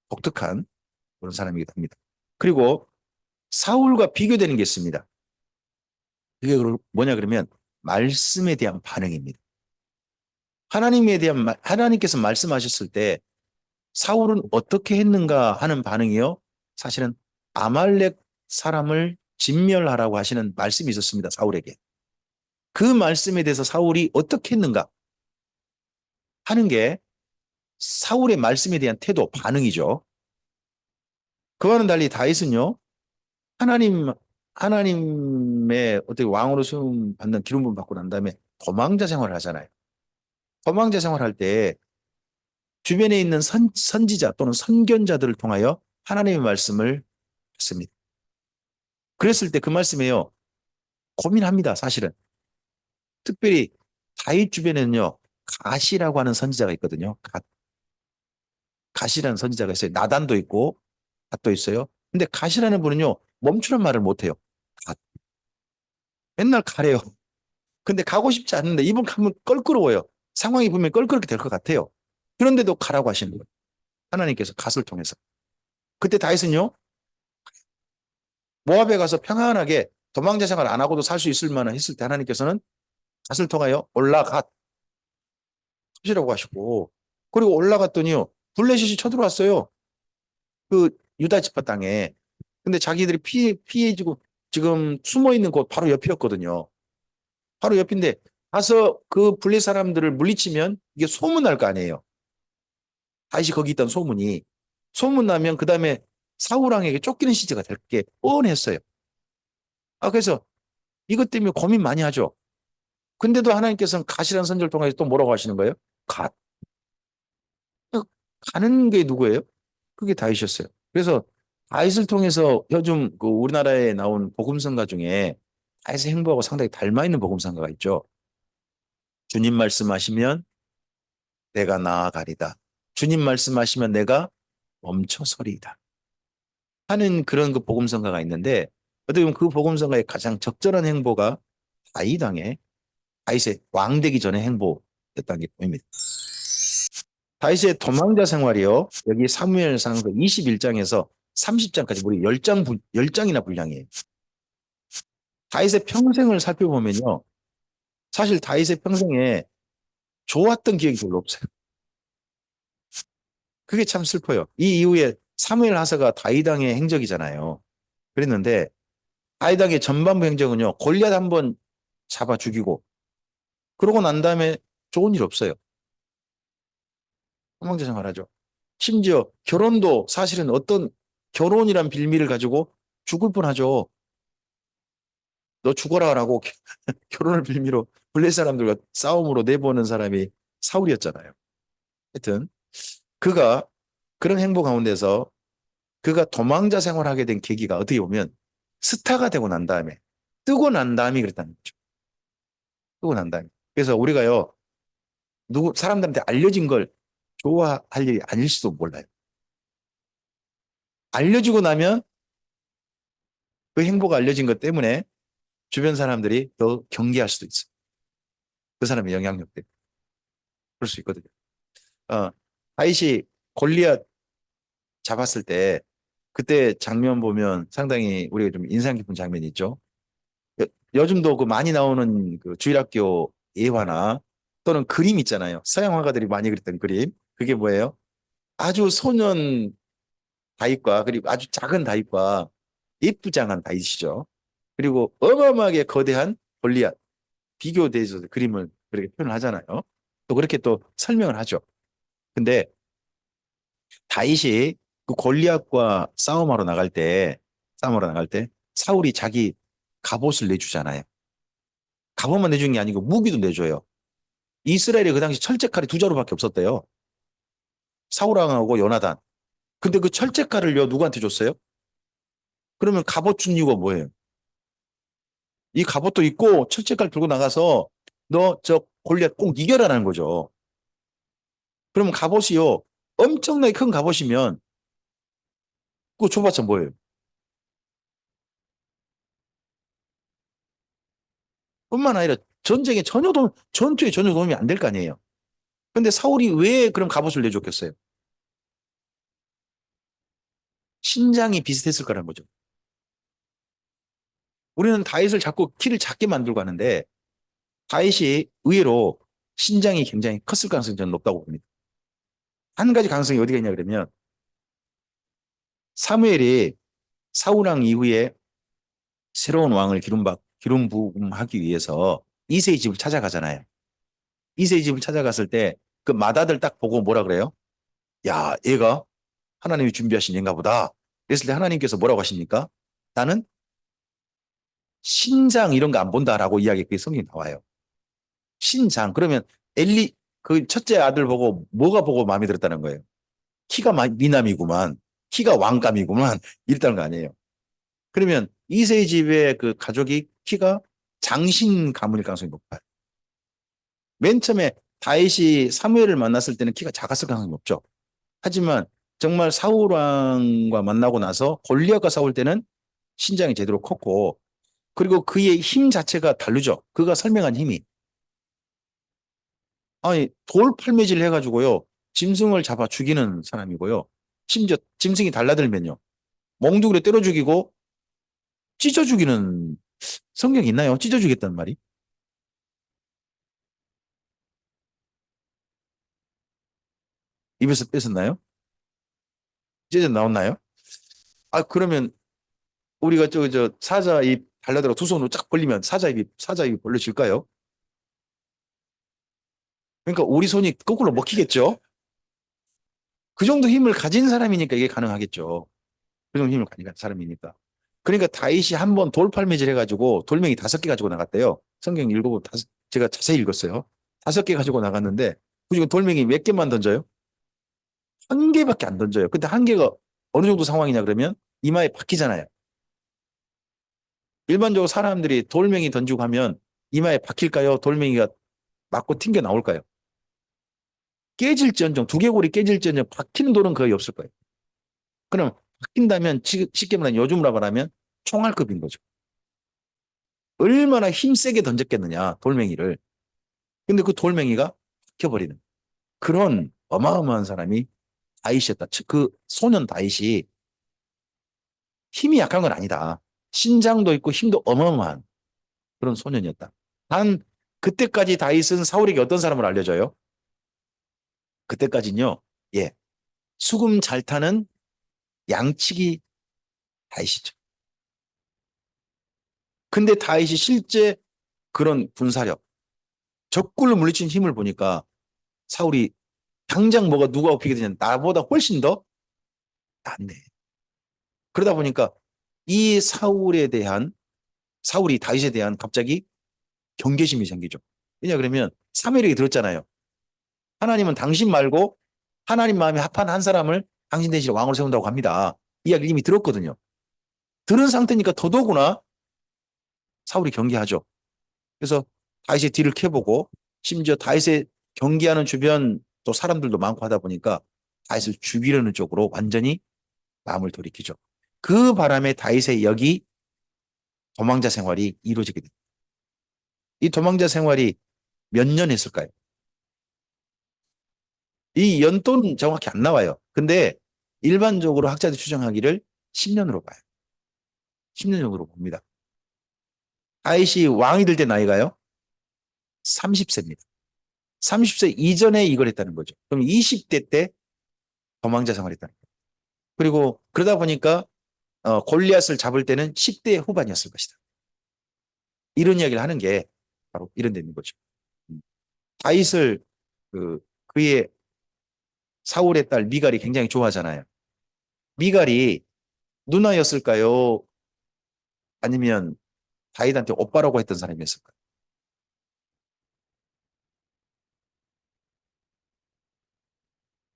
독특한 그런 사람이기도 합니다. 그리고 사울과 비교되는 게 있습니다. 그게 뭐냐 그러면 말씀에 대한 반응입니다. 하나님께서 말씀하셨을 때 사울은 어떻게 했는가 하는 반응이요. 사실은 아말렉 사람을 진멸하라고 하시는 말씀이 있었습니다. 사울에게. 그 말씀에 대해서 사울이 어떻게 했는가 하는 게 사울의 말씀에 대한 태도, 반응이죠. 그와는 달리 다윗은요. 하나님, 하나님의 어떻게 왕으로 수임 받는 기름 부음 받고 난 다음에 도망자 생활을 하잖아요. 도망자 생활할 때 주변에 있는 선지자 또는 선견자들을 통하여 하나님의 말씀을 받습니다. 그랬을 때 그 말씀에요. 고민합니다. 사실은. 특별히 다윗 주변에는요. 갓이라고 하는 선지자가 있거든요. 갓이라는 선지자가 있어요. 나단도 있고 갓도 있어요. 근데 갓이라는 분은요. 멈추는 말을 못해요. 갓. 맨날 가래요. 근데 가고 싶지 않는데 이분 가면 껄끄러워요. 상황이 보면 껄끄럽게 될 것 같아요. 그런데도 가라고 하시는 거예요. 하나님께서 갓을 통해서. 그때 다윗은요. 모압에 가서 평안하게 도망자 생활 안 하고도 살 수 있을 만한 했을 때 하나님께서는 갓을 통하여 올라갓 터지라고 하시고 그리고 올라갔더니요. 블레셋이 쳐들어왔어요. 그 유다 지파 땅에. 근데 자기들이 피해지고 지금 숨어 있는 곳 바로 옆이었거든요. 바로 옆인데 가서 그 블레셋 사람들을 물리치면 이게 소문날 거 아니에요. 다시 거기 있던 소문이 소문 나면 그 다음에 사울왕에게 쫓기는 시대가 될 게 뻔했어요. 그래서 이것 때문에 고민 많이 하죠. 근데도 하나님께서는 갓이라는 선지를 통해서 또 뭐라고 하시는 거예요? 갓. 가는 게 누구예요? 그게 다윗이었어요. 그래서 다윗을 통해서 요즘 그 우리나라에 나온 복음성가 중에 다윗의 행보하고 상당히 닮아 있는 복음성가가 있죠. 주님 말씀하시면 내가 나아가리다. 주님 말씀하시면 내가 멈춰서리이다. 하는 그런 그 복음성가가 있는데 어떻게 보면 그 복음성가의 가장 적절한 행보가 다윗의 왕되기 전의 행보였다는 게 보입니다. 다윗의 도망자 생활이요. 여기 사무엘상 21장에서 30장까지 우리 10장이나 분량이에요. 다윗의 평생을 살펴보면요. 사실 다윗의 평생에 좋았던 기억이 별로 없어요. 그게 참 슬퍼요. 이 이후에 사무엘 하사가 다윗 왕의 행적이잖아요. 그랬는데 다윗 왕의 전반부 행적은요. 골리앗 한번 잡아 죽이고 그러고 난 다음에 좋은 일 없어요. 도망자 생활하죠. 심지어 결혼도 사실은 어떤 결혼이란 빌미를 가지고 죽을 뻔하죠. 너 죽어라라고 결혼을 빌미로 블레 사람들과 싸움으로 내보는 사람이 사울이었잖아요. 하여튼 그가 그런 행보 가운데서 그가 도망자 생활하게 된 계기가 어떻게 보면 스타가 되고 난 다음에 뜨고 난 다음에 그랬다는 거죠. 뜨고 난 다음에. 그래서 우리가요, 누구 사람들한테 알려진 걸 좋아할 일이 아닐지도 몰라요. 알려지고 나면 그 행보가 알려진 것 때문에 주변 사람들이 더 경계할 수도 있어요. 그 사람의 영향력 때문에. 그럴 수 있거든요. 어, 다윗이 골리앗 잡았을 때 그때 장면 보면 상당히 우리가 좀 인상 깊은 장면이 있죠. 요즘도 그 많이 나오는 그 주일학교 예화나 또는 그림 있잖아요. 서양 화가들이 많이 그렸던 그림. 그게 뭐예요? 아주 소년 다윗과 그리고 아주 작은 다윗과 예쁘장한 다윗이죠. 그리고 어마어마하게 거대한 골리앗 비교돼서 그림을 그렇게 표현을 하잖아요. 또 그렇게 또 설명을 하죠. 근데 다윗이 그 골리앗과 싸움하러 나갈 때 사울이 자기 갑옷을 내주잖아요. 갑옷만 내준 게 아니고 무기도 내줘요. 이스라엘이 그 당시 철제칼이 두 자루밖에 없었대요. 사울왕하고 요나단. 근데 그 철제칼을요 누구한테 줬어요? 그러면 갑옷 준 이유가 뭐예요? 이 갑옷도 있고 철제칼 들고 나가서 너 저 골리앗 꼭 이겨라라는 거죠. 그러면 갑옷이요 엄청나게 큰 갑옷이면 그거 줘봤자 뭐예요? 뿐만 아니라 전투에 전혀 도움이 안 될 거 아니에요. 근데 사울이 왜 그럼 갑옷을 내줬겠어요? 신장이 비슷했을 거라는 거죠. 우리는 다윗을 자꾸 키를 작게 만들고 하는데 다윗이 의외로 신장이 굉장히 컸을 가능성이 저는 높다고 봅니다. 한 가지 가능성이 어디가 있냐 그러면 사무엘이 사울왕 이후에 새로운 왕을 기름 부음하기 위해서 이세의 집을 찾아가잖아요. 이세의 집을 찾아갔을 때 그 맏아들 딱 보고 뭐라 그래요? 야, 얘가 하나님이 준비하신 얘인가 보다. 그랬을 때 하나님께서 뭐라고 하십니까? 나는 신장 이런 거 안 본다라고 이야기 그 성경에 나와요. 신장. 그러면 엘리 그 첫째 아들 보고 뭐가 보고 마음에 들었다는 거예요. 키가 미남이구만. 키가 왕감이구만. 이랬다는 거 아니에요. 그러면 이세 집의 그 가족이 키가 장신 가문일 가능성이 높아요. 맨 처음에 다윗이 사무엘을 만났을 때는 키가 작았을 가능성이 높죠. 하지만 정말 사울 왕과 만나고 나서 골리앗과 싸울 때는 신장이 제대로 컸고 그리고 그의 힘 자체가 다르죠. 그가 설명한 힘이 아니 돌팔매질 해가지고요 짐승을 잡아 죽이는 사람이고요. 심지어 짐승이 달라들면요 몽둥이로 때려 죽이고 찢어 죽이는 성경이 있나요? 찢어 주겠다는 말이 입에서 뺏었나요? 찢어 나왔나요? 아 그러면 우리가 저 사자 입 달라들어 두 손으로 쫙 벌리면 사자 입이 벌려질까요? 그러니까 우리 손이 거꾸로 먹히겠죠. 그 정도 힘을 가진 사람이니까 이게 가능하겠죠. 그 정도 힘을 가진 사람이니까. 그러니까 다윗이 한 번 돌팔매질 해가지고 돌멩이 5개 가지고 나갔대요. 성경 읽어보면 제가 자세히 읽었어요. 5개 가지고 나갔는데 그중에 돌멩이 몇 개만 던져요? 한 개밖에 안 던져요. 근데 한 개가 어느 정도 상황이냐 그러면 이마에 박히잖아요. 일반적으로 사람들이 돌멩이 던지고 하면 이마에 박힐까요? 돌멩이가 맞고 튕겨 나올까요? 깨질지언정 두개골이 깨질지언정 박히는 돌은 거의 없을 거예요. 그럼 박힌다면 쉽게 말하면 요즘으로 말하면 총알급인 거죠. 얼마나 힘세게 던졌겠느냐 돌멩이를. 근데 그 돌멩이가 박혀버리는 그런 어마어마한 사람이 다윗이었다. 그 소년 다윗이 힘이 약한 건 아니다. 신장도 있고 힘도 어마어마한 그런 소년이었다. 단 그때까지 다윗은 사울에게 어떤 사람을 알려줘요? 그때까지는요. 예. 수금 잘 타는 양치기 다윗이죠. 근데 다윗이 실제 그런 군사력, 적군을 물리친 힘을 보니까 사울이 당장 뭐가 누가 업히게 되냐 나보다 훨씬 더 낫네. 그러다 보니까 이 사울이 다윗에 대한 갑자기 경계심이 생기죠. 왜냐 그러면 사무엘에게 들었잖아요. 하나님은 당신 말고 하나님 마음에 합한 한 사람을 당신 대신에 왕으로 세운다고 합니다. 이야기를 이미 들었거든요. 들은 상태니까 더더구나 사울이 경계하죠. 그래서 다윗의 뒤를 캐보고 심지어 다윗의 경계하는 주변 또 사람들도 많고 하다 보니까 다윗을 죽이려는 쪽으로 완전히 마음을 돌이키죠. 그 바람에 다윗의 여기 도망자 생활이 이루어지게 됩니다. 이 도망자 생활이 몇 년 했을까요? 이 연도는 정확히 안 나와요. 근데 일반적으로 학자들이 추정하기를 10년으로 봐요. 10년 정도로 봅니다. 다윗이 왕이 될 때 나이가요? 30세입니다. 30세 이전에 이걸 했다는 거죠. 그럼 20대 때 도망자 생활했다는 거예요. 그리고 그러다 보니까 골리앗을 잡을 때는 10대 후반이었을 것이다. 이런 이야기를 하는 게 바로 이런 데 있는 거죠. 다윗을 그의 사울의 딸 미갈이 굉장히 좋아하잖아요. 미갈이 누나였을까요? 아니면 다윗한테 오빠라고 했던 사람이었을까요?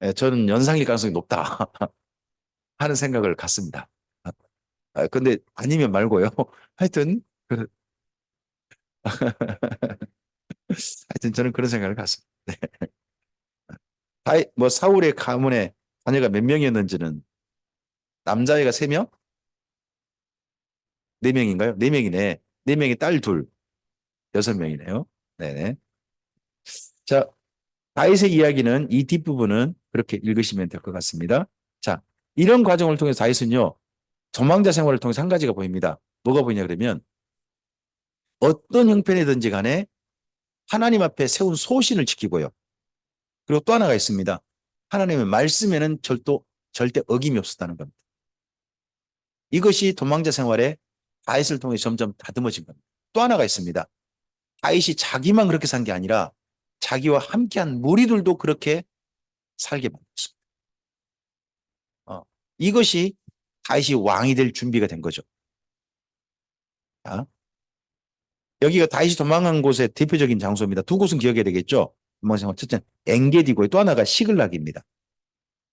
예, 저는 연상일 가능성이 높다 하는 생각을 갖습니다. 근데 아니면 말고요. 하여튼 하여튼 저는 그런 생각을 갖습니다. 네. 뭐 사울의 가문에 자녀가 몇 명이었는지는 남자애가 3명? 4명인가요? 4명이네. 4명의 딸 둘, 6명이네요. 네네. 자, 다윗의 이야기는 이 뒷부분은 그렇게 읽으시면 될 것 같습니다. 자, 이런 과정을 통해서 다윗은요, 도망자 생활을 통해서 한 가지가 보입니다. 뭐가 보이냐 그러면 어떤 형편이든지 간에 하나님 앞에 세운 소신을 지키고요. 그리고 또 하나가 있습니다. 하나님의 말씀에는 절대 어김이 없었다는 겁니다. 이것이 도망자 생활에 다윗을 통해 점점 다듬어진 겁니다. 또 하나가 있습니다. 다윗이 자기만 그렇게 산 게 아니라 자기와 함께한 무리들도 그렇게 살게 만들었습니다. 이것이 다윗이 왕이 될 준비가 된 거죠. 자, 여기가 다윗이 도망한 곳의 대표적인 장소입니다. 두 곳은 기억해야 되겠죠. 도망 생활 첫째 엔게디고 또 하나가 시글락입니다.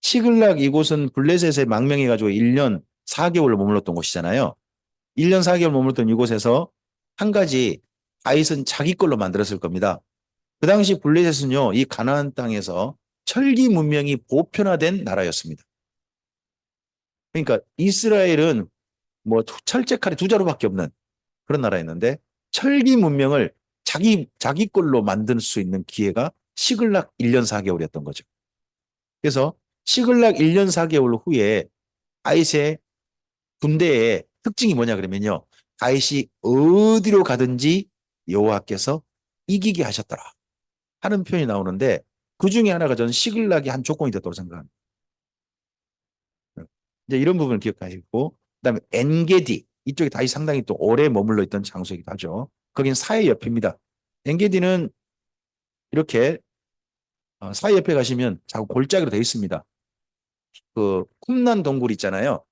시글락 이곳은 블레셋에 망명해가지고 1년 4개월 머물렀던 곳이잖아요. 1년 4개월 머물렀던 이곳에서 한 가지 다윗은 자기 걸로 만들었을 겁니다. 그 당시 블레셋은요, 이 가나안 땅에서 철기 문명이 보편화된 나라였습니다. 그러니까 이스라엘은 뭐 철제 칼이 2자루밖에 없는 그런 나라였는데 철기 문명을 자기 걸로 만들 수 있는 기회가 시글락 1년 4개월이었던 거죠. 그래서 시글락 1년 4개월 후에 다윗의 군대의 특징이 뭐냐 그러면요. 다윗이 어디로 가든지 여호와께서 이기게 하셨더라 하는 표현이 나오는데 그 중에 하나가 저는 시글락이 한 조건이 됐다고 생각합니다. 이제 이런 부분을 기억하시고 그다음에 엔게디 이쪽에 다윗이 상당히 또 오래 머물러 있던 장소이기도 하죠. 거긴 사해 옆입니다. 엔게디는 이렇게 사해 옆에 가시면 자꾸 골짜기로 되어 있습니다. 그 쿰난 동굴 있잖아요.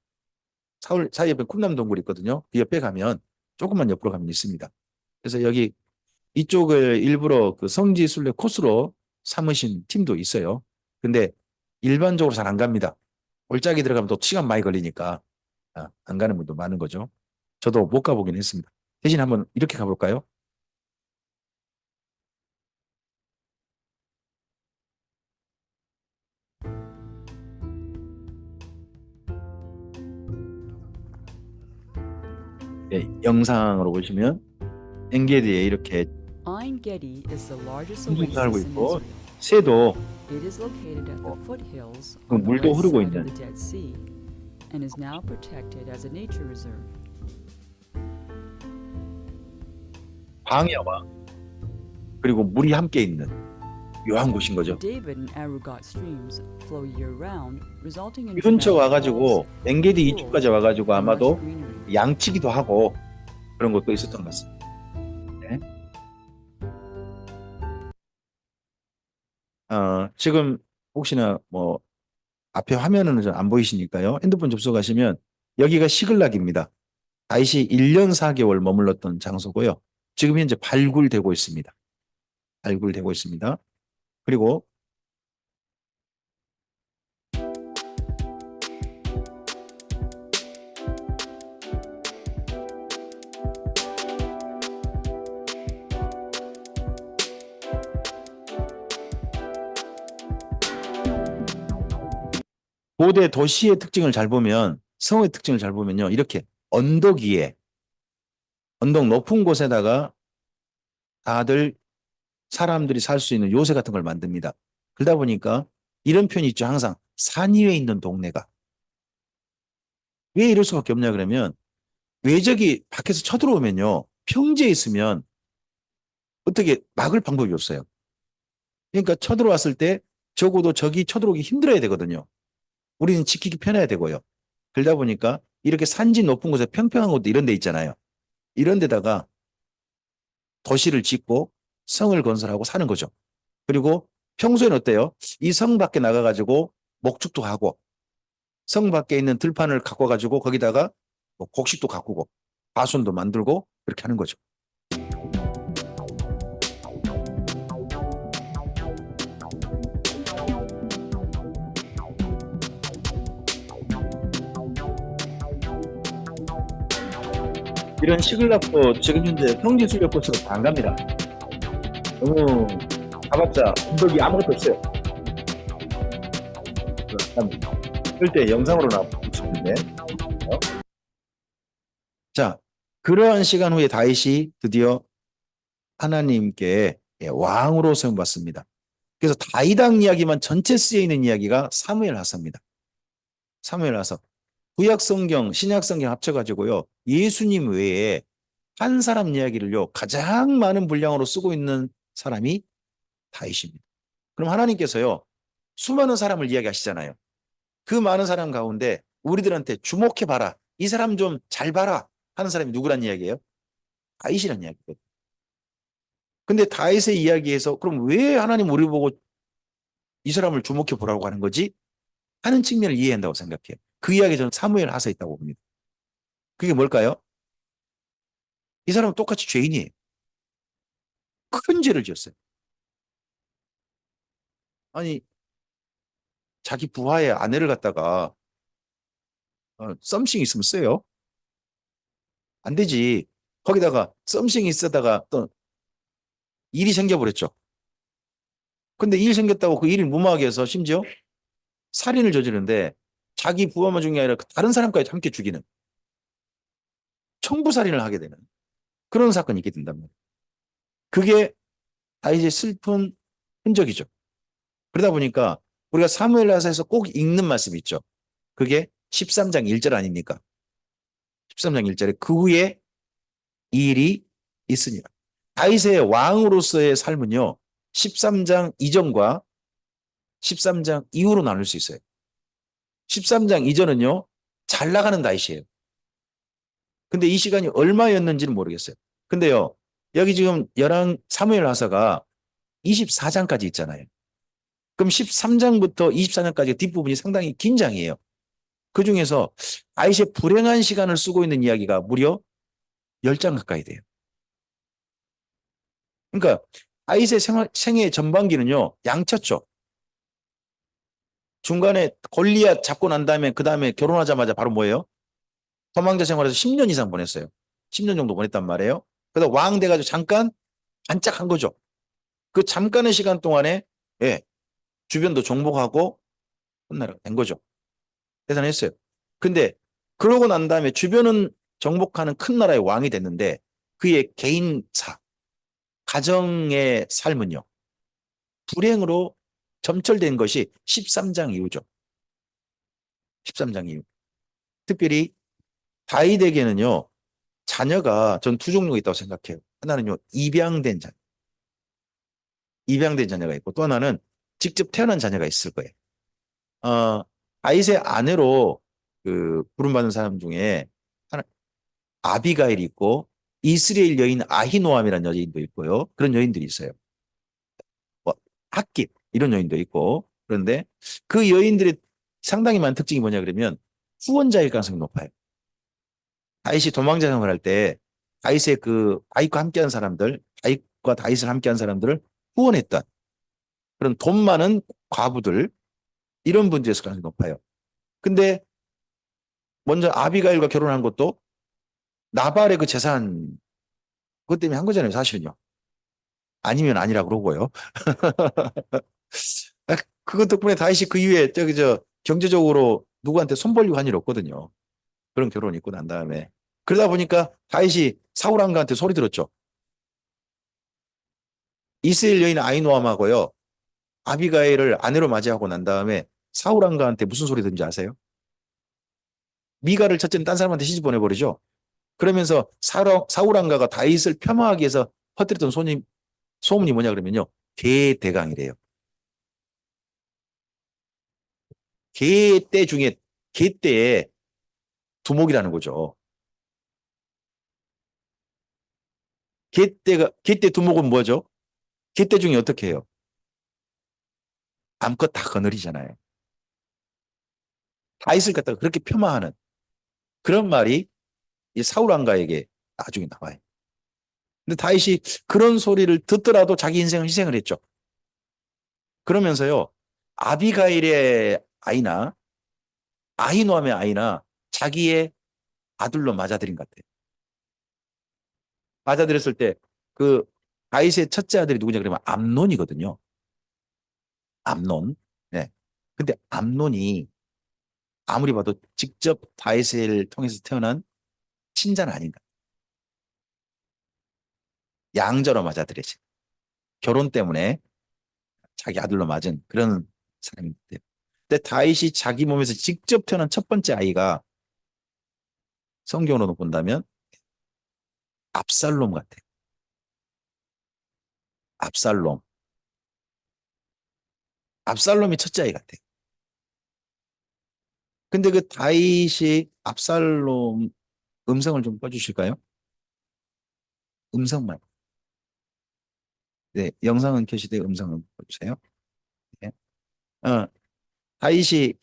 서울 사이 옆에 쿰남 동굴 있거든요. 그 옆에 가면 조금만 옆으로 가면 있습니다. 그래서 여기 이쪽을 일부러 그 성지 순례 코스로 삼으신 팀도 있어요. 근데 일반적으로 잘 안 갑니다. 골짜기 들어가면 또 시간 많이 걸리니까 안 가는 분도 많은 거죠. 저도 못 가보긴 했습니다. 대신 한번 이렇게 가볼까요? 네, 영상으로 보시면 엔게디에 이렇게 Ein Gedi is the largest 풍속이 살고 oasis in 있고 Israel. 새도 It is located at the foothills 그 on the 물도 west 흐르고 side of 있는 the Dead Sea and is now protected as a nature reserve. 광야와 그리고 물이 함께 있는 묘한 곳인 The 거죠. David and Arugat streams flow year-round, resulting in 이 근처 dramatic 와가지고 falls, 엔게디 pools, 이쪽까지 와가지고 and lush 아마도 greenery. 양치기도 하고 그런 것도 있었던 것 같습니다. 네. 지금 혹시나 뭐 앞에 화면은 좀 안 보이시니까요. 핸드폰 접속하시면 여기가 시글락입니다. 다윗이 1년 4개월 머물렀던 장소고요. 지금 현재 발굴되고 있습니다. 발굴되고 있습니다. 그리고 고대 도시의 특징을 잘 보면, 성의 특징을 잘 보면요. 이렇게 언덕 위에, 언덕 높은 곳에다가 다들 사람들이 살 수 있는 요새 같은 걸 만듭니다. 그러다 보니까 이런 표현이 있죠. 항상 산 위에 있는 동네가. 왜 이럴 수밖에 없냐 그러면 외적이 밖에서 쳐들어오면요. 평지에 있으면 어떻게 막을 방법이 없어요. 그러니까 쳐들어왔을 때 적어도 적이 쳐들어오기 힘들어야 되거든요. 우리는 지키기 편해야 되고요. 그러다 보니까 이렇게 산지 높은 곳에 평평한 곳도 이런 데 있잖아요. 이런 데다가 도시를 짓고 성을 건설하고 사는 거죠. 그리고 평소에는 어때요? 이 성 밖에 나가가지고 목축도 하고 성 밖에 있는 들판을 갖고 가지고 거기다가 뭐 곡식도 가꾸고 가순도 만들고 그렇게 하는 거죠. 이런 식을 갖고 지금 현재 평지 수력 코스로 다 안 갑니다. 너무 가봤자 운덕이 아무것도 없어요. 그럴 때 영상으로 나오고 싶은데. 자, 그러한 시간 후에 다윗이 드디어 하나님께 왕으로 세움받습니다. 그래서 다윗왕 이야기만 전체 쓰여 있는 이야기가 사무엘 하서입니다. 사무엘 하서. 구약 성경, 신약 성경 합쳐가지고요. 예수님 외에 한 사람 이야기를요. 가장 많은 분량으로 쓰고 있는 사람이 다윗입니다. 그럼 하나님께서요. 수많은 사람을 이야기하시잖아요. 그 많은 사람 가운데 우리들한테 주목해봐라. 이 사람 좀 잘 봐라. 하는 사람이 누구란 이야기예요? 다윗이란 이야기거든요. 근데 다윗의 이야기에서 그럼 왜 하나님 우리 보고 이 사람을 주목해 보라고 하는 거지? 하는 측면을 이해한다고 생각해요. 그 이야기 저는 사무엘 하서 있다고 봅니다. 그게 뭘까요? 이 사람은 똑같이 죄인이에요. 큰 죄를 지었어요. 아니 자기 부하의 아내를 갖다가 썸씽 있으면 써요. 안 되지. 거기다가 썸씽이 있었다가 또 일이 생겨버렸죠. 근데 일 생겼다고 그 일을 무마하게 해서 심지어 살인을 저지르는데 자기 부하만 죽는 게 아니라 다른 사람까지 함께 죽이는 청부살인을 하게 되는 그런 사건이 있게 된단 말이에요. 그게 다윗의 슬픈 흔적이죠. 그러다 보니까 우리가 사무엘하서에서 꼭 읽는 말씀이 있죠. 그게 13장 1절 아닙니까? 13장 1절에 그 후에 이 일이 있으니라. 다윗의 왕으로서의 삶은요. 13장 이전과 13장 이후로 나눌 수 있어요. 13장 이전은요. 잘 나가는 다윗이에요. 근데 이 시간이 얼마였는지는 모르겠어요. 근데요. 여기 지금 사무엘 하사가 24장까지 있잖아요. 그럼 13장부터 24장까지 뒷부분이 상당히 긴 장이에요. 그 중에서 다윗의 불행한 시간을 쓰고 있는 이야기가 무려 10장 가까이 돼요. 그러니까 다윗의 생애 전반기는요. 양쳤죠. 중간에 골리앗 잡고 난 다음에 그 다음에 결혼하자마자 바로 뭐예요? 도망자 생활에서 10년 이상 보냈어요. 10년 정도 보냈단 말이에요. 그래서 왕 돼가지고 잠깐 반짝한 거죠. 그 잠깐의 시간 동안에 예, 주변도 정복하고 끝나라가 된 거죠. 대단했어요. 근데 그러고 난 다음에 주변은 정복하는 큰 나라의 왕이 됐는데 그의 개인사, 가정의 삶은요. 불행으로 점철된 것이 13장 이후죠. 13장 이후. 특별히 다윗에게는요. 자녀가 전 두 종류가 있다고 생각해요. 하나는요. 입양된 자녀. 입양된 자녀가 있고 또 하나는 직접 태어난 자녀가 있을 거예요. 다윗의 아내로 그 부름받은 사람 중에 하나, 아비가일이 있고 이스라엘 여인 아히노암이라는 여인도 있고요. 그런 여인들이 있어요. 뭐 핫깁 이런 여인도 있고 그런데 그 여인들의 상당히 많은 특징이 뭐냐 그러면 후원자일 가능성이 높아요. 다윗이 도망자 생활할 때 다윗의 다윗과 함께한 사람들, 다윗과 다윗을 함께한 사람들을 후원했던 그런 돈 많은 과부들 이런 분들에서 가능성이 높아요. 근데 먼저 아비가일과 결혼한 것도 나발의 그 재산 그것 때문에 한 거잖아요, 사실은요. 아니면 아니라 그러고요. 그것 덕분에 다윗이 그 이후에 경제적으로 누구한테 손 벌리고 한 일 없거든요. 그런 결혼 있고 난 다음에. 그러다 보니까 다윗이 사울 왕가한테 소리 들었죠. 이스라엘 여인 아히노암하고요. 아비가일을 아내로 맞이하고 난 다음에 사울 왕가한테 무슨 소리 듣는지 아세요? 미가를 첫째는 딴 사람한테 시집 보내버리죠. 그러면서 사울 왕가가 다윗을 폄하하기 위해서 퍼뜨렸던 소문이 뭐냐 그러면요. 개대강이래요. 개떼 중에 개떼의 두목이라는 거죠. 개떼 두목은 뭐죠? 개떼 중에 어떻게 해요? 암컷 다 거느리잖아요. 다윗을 갖다가 그렇게 폄하하는 그런 말이 이 사울 왕가에게 나중에 나와요. 근데 다윗이 그런 소리를 듣더라도 자기 인생을 희생을 했죠. 그러면서요, 아비가일의 아이나 아히노함의 아이나 자기의 아들로 맞아들인 것 같아요. 맞아들였을 때 그 다윗의 첫째 아들이 누구냐 그러면 암논이거든요. 암논. 네. 근데 암논이 아무리 봐도 직접 다윗을 통해서 태어난 친자는 아닌가. 양자로 맞아들여지. 결혼 때문에 자기 아들로 맞은 그런 사람인데. 근데 다윗이 자기 몸에서 직접 태어난 첫 번째 아이가 성경으로 본다면 압살롬 같아요. 압살롬. 압살롬이 첫째 아이 같아요. 근데 그 다윗이 압살롬 음성을 좀 꺼주실까요? 음성만. 네, 영상은 켜시되 음성은 꺼주세요. 네. 어, 다윗이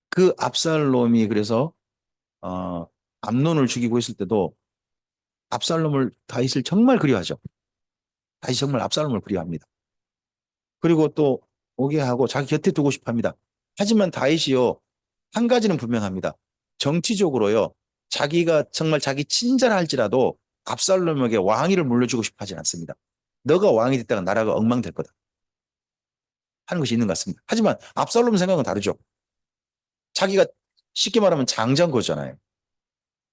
그 압살롬이 그래서 어, 암논을 죽이고 있을 때도 압살롬을 다윗을 정말 그리워하죠. 다윗이 정말 압살롬을 그리워합니다. 그리고 또 오게 하고 자기 곁에 두고 싶어 합니다. 하지만 다윗이요, 한 가지는 분명합니다. 정치적으로요, 자기가 정말 자기 친자라 할지라도 압살롬에게 왕위를 물려주고 싶어 하진 않습니다. 너가 왕이 됐다가 나라가 엉망될 거다 하는 것이 있는 것 같습니다. 하지만 압살롬 생각은 다르죠. 자기가 쉽게 말하면 장자인 거잖아요.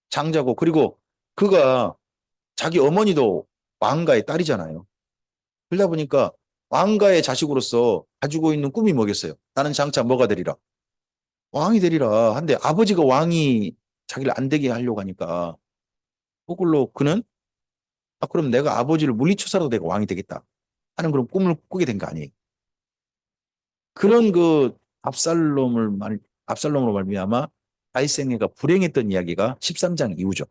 장자고, 그리고 그가 자기 어머니도 왕가의 딸이잖아요. 그러다 보니까 왕가의 자식으로서 가지고 있는 꿈이 뭐겠어요? 나는 장차 뭐가 되리라? 왕이 되리라. 한데 아버지가 왕이 자기를 안 되게 하려고 하니까 거꾸로 그는 그럼 내가 아버지를 물리쳐서라도 내가 왕이 되겠다 하는 그런 꿈을 꾸게 된 거 아니에요. 그런 그 압살롬으로 말미암아 다윗 생애가 불행했던 이야기가 13장 이후죠.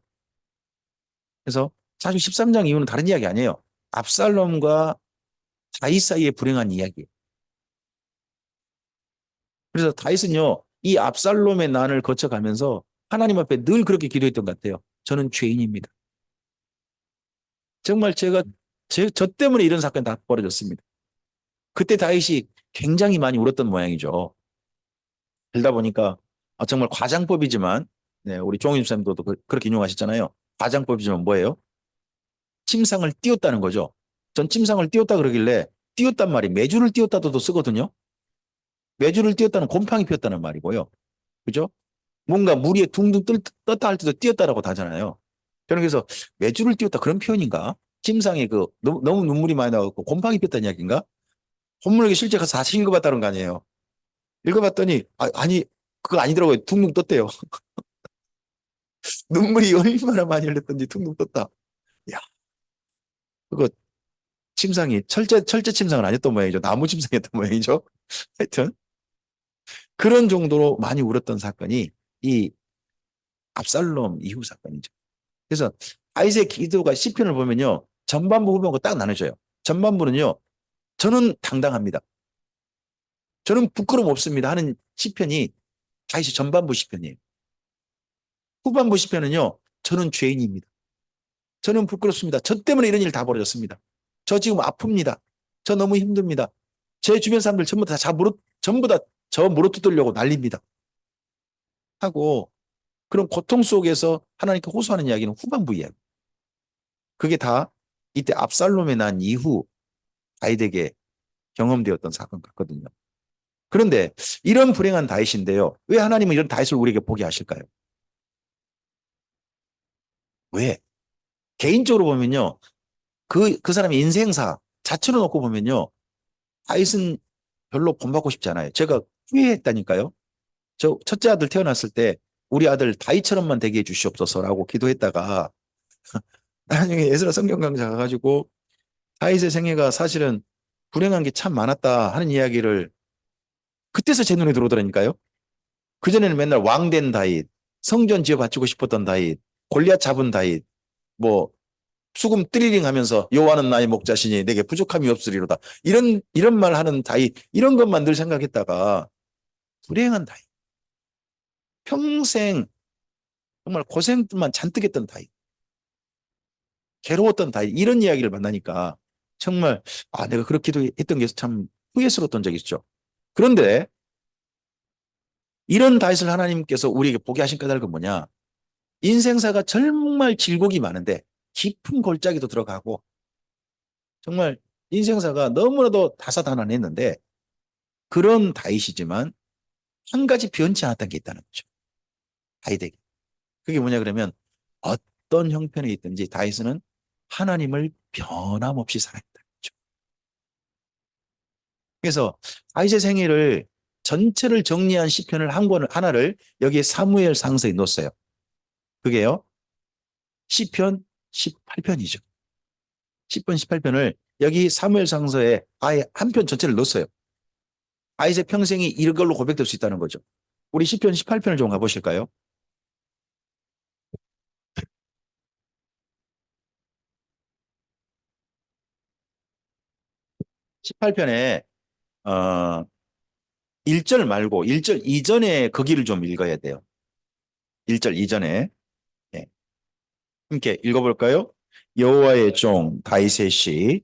그래서 사실 13장 이후는 다른 이야기 아니에요. 압살롬과 다윗 사이에 불행한 이야기예요. 그래서 다윗은요, 이 압살롬의 난을 거쳐가면서 하나님 앞에 늘 그렇게 기도했던 것 같아요. 저는 죄인입니다. 정말 저 때문에 이런 사건이 다 벌어졌습니다. 그때 다윗이 굉장히 많이 울었던 모양이죠. 그러다 보니까 정말 과장법이지만, 네, 우리 종임 쌤도 그렇게 인용하셨잖아요. 과장법이지만 뭐예요? 침상을 띄웠다는 거죠. 전 침상을 띄웠다 그러길래 띄웠단 말이 매주를 띄웠다도 쓰거든요. 매주를 띄웠다는 곰팡이 피웠다는 말이고요. 그죠? 뭔가 물 위에 둥둥 떴다 할 때도 띄었다라고 하잖아요. 저는 그래서 매주를 띄웠다 그런 표현인가? 침상에 너무 눈물이 많이 나고 곰팡이 폈다는 이야기인가? 본문을 실제 가서 다시 읽어봤다는 거 아니에요. 읽어봤더니 아니 그거 아니더라고요. 둥둥 떴대요. 눈물이 얼마나 많이 흘렸던지 둥둥 떴다. 야, 그거 침상이 철제 침상은 아니었던 모양이죠. 나무 침상이었던 모양이죠. 하여튼 그런 정도로 많이 울었던 사건이 이 압살롬 이후 사건이죠. 그래서 다윗의 기도가 시편을 보면요. 전반부 후반부 딱 나눠져요. 전반부는요. 저는 당당합니다. 저는 부끄러움 없습니다 하는 시편이 다윗의 전반부 시편이에요. 후반부 시편은요. 저는 죄인입니다. 저는 부끄럽습니다. 저 때문에 이런 일 다 벌어졌습니다. 저 지금 아픕니다. 저 너무 힘듭니다. 제 주변 사람들 전부 다 저 물어뜯으려고 난립니다. 하고 그런 고통 속에서 하나님께 호소하는 이야기는 후반부 이야기. 그게 다 이때 압살롬에 난 이후 다윗에게 경험되었던 사건 같거든요. 그런데 이런 불행한 다윗인데요. 왜 하나님은 이런 다윗을 우리에게 보게 하실까요? 왜? 개인적으로 보면요. 그 사람의 인생사 자체로 놓고 보면요. 다윗은 별로 본받고 싶지 않아요. 제가 후회했다니까요. 저 첫째 아들 태어났을 때 우리 아들 다윗처럼만 되게 해주시옵소서라고 기도했다가 나중에 에스라 성경 강좌 가가지고 다윗의 생애가 사실은 불행한 게 참 많았다 하는 이야기를 그때서 제 눈에 들어오더라니까요. 그전에는 맨날 왕된 다윗, 성전 지어 바치고 싶었던 다윗, 골리앗 잡은 다윗, 뭐 수금 뜨리링 하면서 여호와는 나의 목자시니 내게 부족함이 없으리로다. 이런 말 하는 다윗, 이런 것만 늘 생각했다가 불행한 다윗, 평생 정말 고생만 잔뜩 했던 다윗, 괴로웠던 다윗, 이런 이야기를 만나니까 정말 내가 그렇게도 했던 게 참 후회스러웠던 적이 있죠. 그런데 이런 다윗을 하나님께서 우리에게 보게 하신 까닭은 뭐냐? 인생사가 정말 질곡이 많은데 깊은 골짜기도 들어가고 정말 인생사가 너무나도 다사다난했는데 그런 다윗이지만 한 가지 변치 않았던 게 있다는 거죠. 다윗에게. 그게 뭐냐 그러면 어떤 형편에 있든지 다윗은 하나님을 변함없이 사랑했다는 거죠. 그래서 다윗의 생애를 전체를 정리한 시편을 한 권을 하나를 여기에 사무엘 상서에 놓았어요. 그게요. 시편 18편이죠. 시편 18편을 여기 사무엘 상서에 아예 한 편 전체를 넣었어요. 다윗의 평생이 이걸로 고백될 수 있다는 거죠. 우리 시편 18편을 좀 가보실까요? 18편에 어 1절 말고 1절 이전에 거기를 좀 읽어야 돼요. 1절 이전에. 예. 함께 읽어볼까요? 여호와의 종 다윗의 시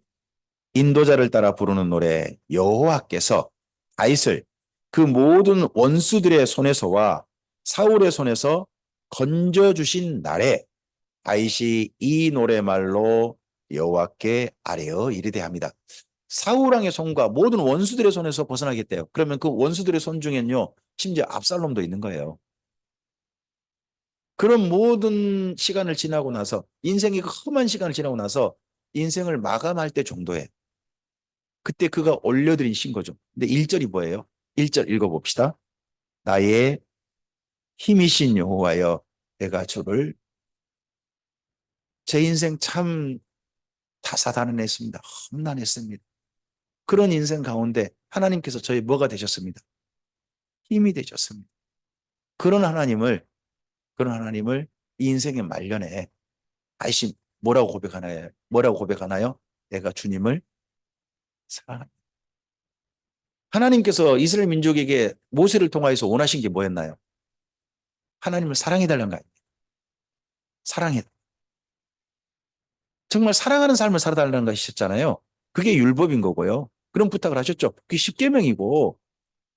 인도자를 따라 부르는 노래 여호와께서 다윗을 그 모든 원수들의 손에서와 사울의 손에서 건져주신 날에 다윗이 이 노래말로 여호와께 아뢰어 이르되 합니다. 사울왕의 손과 모든 원수들의 손에서 벗어나겠대요. 그러면 그 원수들의 손 중엔요 심지어 압살롬도 있는 거예요. 그런 모든 시간을 지나고 나서 인생의 그 험한 시간을 지나고 나서 인생을 마감할 때 정도에 그때 그가 올려드린 신거죠. 근데 1절이 뭐예요? 1절 읽어봅시다. 나의 힘이신 여호와여 내가 주를 제 인생 참 다사다난했습니다. 험난했습니다. 그런 인생 가운데 하나님께서 저희 뭐가 되셨습니다. 힘이 되셨습니다. 그런 하나님을 이 인생의 말년에 다시 뭐라고 고백하나요? 뭐라고 고백하나요? 내가 주님을 사랑합니다. 하나님께서 이스라엘 민족에게 모세를 통하여서 원하신 게 뭐였나요? 하나님을 사랑해달라는 거 아니에요. 사랑해. 정말 사랑하는 삶을 살아달라는 것이셨잖아요. 그게 율법인 거고요. 그런 부탁을 하셨죠. 그게 십계명이고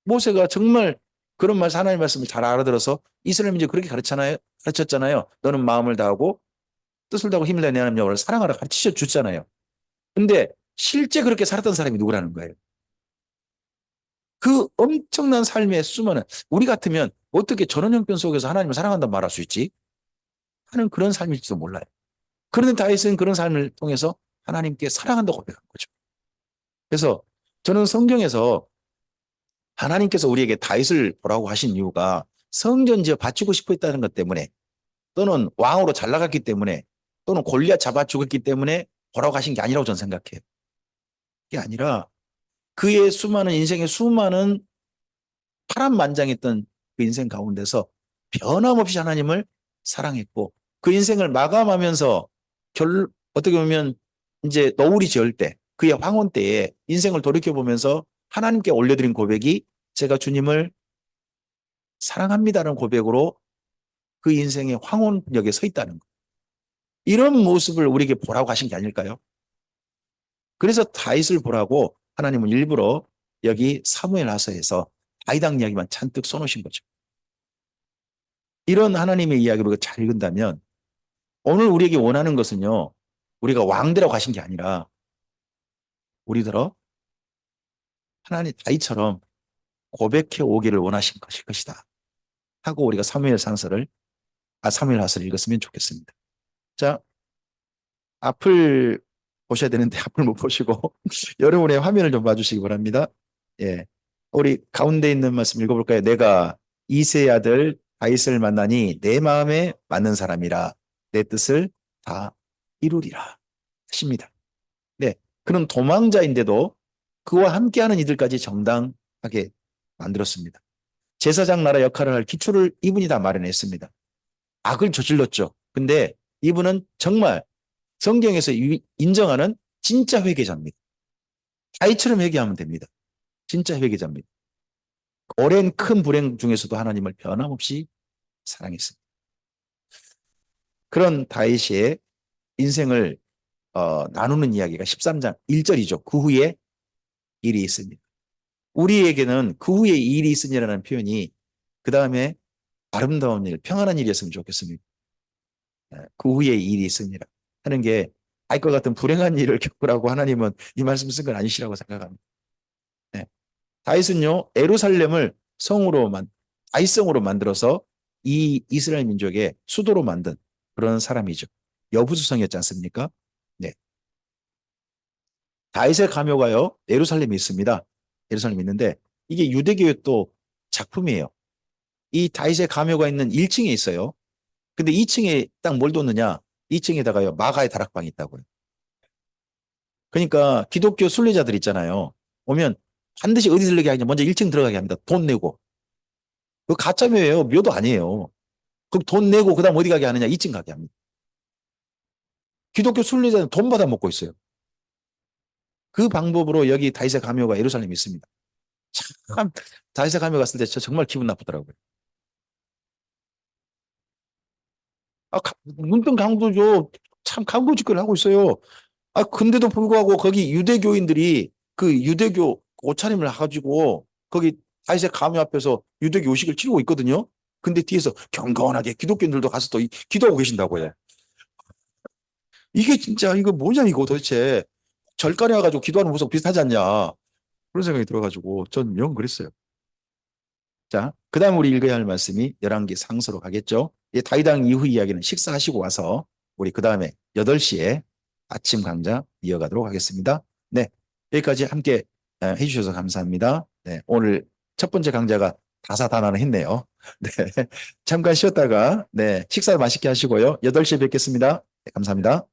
모세가 정말 그런 하나님의 말씀을 잘 알아들어서 이스라엘 민족 그렇게 가르쳤잖아요. 너는 마음을 다하고 뜻을 다하고 힘을 다해 내 하나님 여호와를 사랑하라 가르치셔 줬잖아요. 근데 실제 그렇게 살았던 사람이 누구라는 거예요. 그 엄청난 삶의 수많은 우리 같으면 어떻게 저런 형편 속에서 하나님을 사랑한다고 말할 수 있지? 하는 그런 삶일지도 몰라요. 그런데 다윗은 그런 삶을 통해서 하나님께 사랑한다고 고백한 거죠. 그래서 저는 성경에서 하나님께서 우리에게 다윗을 보라고 하신 이유가 성전 지어 바치고 싶어 했다는 것 때문에 또는 왕으로 잘 나갔기 때문에 또는 골리앗 잡아 죽었기 때문에 보라고 하신 게 아니라고 저는 생각해요. 그게 아니라 그의 수많은 인생의 수많은 파란만장했던 그 인생 가운데서 변함없이 하나님을 사랑했고 그 인생을 마감하면서 어떻게 보면 이제 너울이 지을 때 그의 황혼 때에 인생을 돌이켜보면서 하나님께 올려드린 고백이 제가 주님을 사랑합니다라는 고백으로 그 인생의 황혼역에 서 있다는 거. 이런 모습을 우리에게 보라고 하신 게 아닐까요? 그래서 다윗을 보라고 하나님은 일부러 여기 사무엘하서에서 다윗왕 이야기만 잔뜩 써놓으신 거죠. 이런 하나님의 이야기를 우리가 잘 읽는다면 오늘 우리에게 원하는 것은요. 우리가 왕되라고 하신 게 아니라 우리들어 하나님 다윗처럼 고백해 오기를 원하신 것일 것이다 하고 우리가 사무엘 하서를 읽었으면 좋겠습니다. 자, 앞을 보셔야 되는데 앞을 못 보시고 여러분의 화면을 좀 봐주시기 바랍니다. 예, 우리 가운데 있는 말씀 읽어볼까요? 내가 이새의 아들 다윗을 만나니 내 마음에 맞는 사람이라 내 뜻을 다 이루리라 하십니다. 네, 그런 도망자인데도 그와 함께하는 이들까지 정당하게 만들었습니다. 제사장 나라 역할을 할 기초를 이분이 다 마련했습니다. 악을 저질렀죠. 근데 이분은 정말 성경에서 인정하는 진짜 회개자입니다. 다윗처럼 회개하면 됩니다. 진짜 회개자입니다. 오랜 큰 불행 중에서도 하나님을 변함없이 사랑했습니다. 그런 다윗의 인생을 나누는 이야기가 13장 1절이죠. 그 후에 일이 있습니다. 우리에게는 그 후에 일이 있으니라는 표현이 그 다음에 아름다운 일, 평안한 일이었으면 좋겠습니다. 그 후에 일이 있으니라 하는 게 다윗과 같은 불행한 일을 겪으라고 하나님은 이 말씀 쓴 건 아니시라고 생각합니다. 네. 다윗은요, 에루살렘을 다윗성으로 만들어서 이 이스라엘 민족의 수도로 만든 그런 사람이죠. 여부수성이었지 않습니까? 네. 다윗의 가묘가요, 예루살렘에 있습니다. 예루살렘에 있는데 이게 유대교의 또 작품이에요. 이 다윗의 가묘가 있는 1층에 있어요. 근데 2층에 딱 뭘 뒀느냐? 2층에다가요, 마가의 다락방이 있다고요. 그러니까 기독교 순례자들 있잖아요. 오면 반드시 어디 들르게 하냐? 먼저 1층 들어가게 합니다. 돈 내고. 그 가짜 묘예요. 묘도 아니에요. 그럼 돈 내고 그다음 어디 가게 하느냐? 2층 가게 합니다. 기독교 순례자는 돈 받아 먹고 있어요. 그 방법으로 여기 다윗의 가묘가 예루살렘에 있습니다. 참 다윗의 가묘 갔을 때 저 정말 기분 나쁘더라고요. 눈뜬 강도죠. 참 강도 짓거리를 하고 있어요. 근데도 불구하고 거기 유대교인들이 그 유대교 옷차림을 해가지고 거기 다윗의 가묘 앞에서 유대교 요식을 치르고 있거든요. 근데 뒤에서 경건하게 기독교인들도 가서 또 기도하고 계신다고 해. 이게 진짜 이거 뭐냐 이거 도대체 절간에 와가지고 기도하는 모습 비슷하지 않냐 그런 생각이 들어가지고 전 영 그랬어요. 자, 그 다음 우리 읽어야 할 말씀이 11기 상서로 가겠죠. 이 다윗왕 이후 이야기는 식사하시고 와서 우리 그 다음에 8시에 아침 강좌 이어가도록 하겠습니다. 네, 여기까지 함께 해주셔서 감사합니다. 네, 오늘 첫 번째 강좌가 다사다난했네요. 네, 잠깐 쉬었다가 네, 식사 맛있게 하시고요. 8시에 뵙겠습니다. 네, 감사합니다.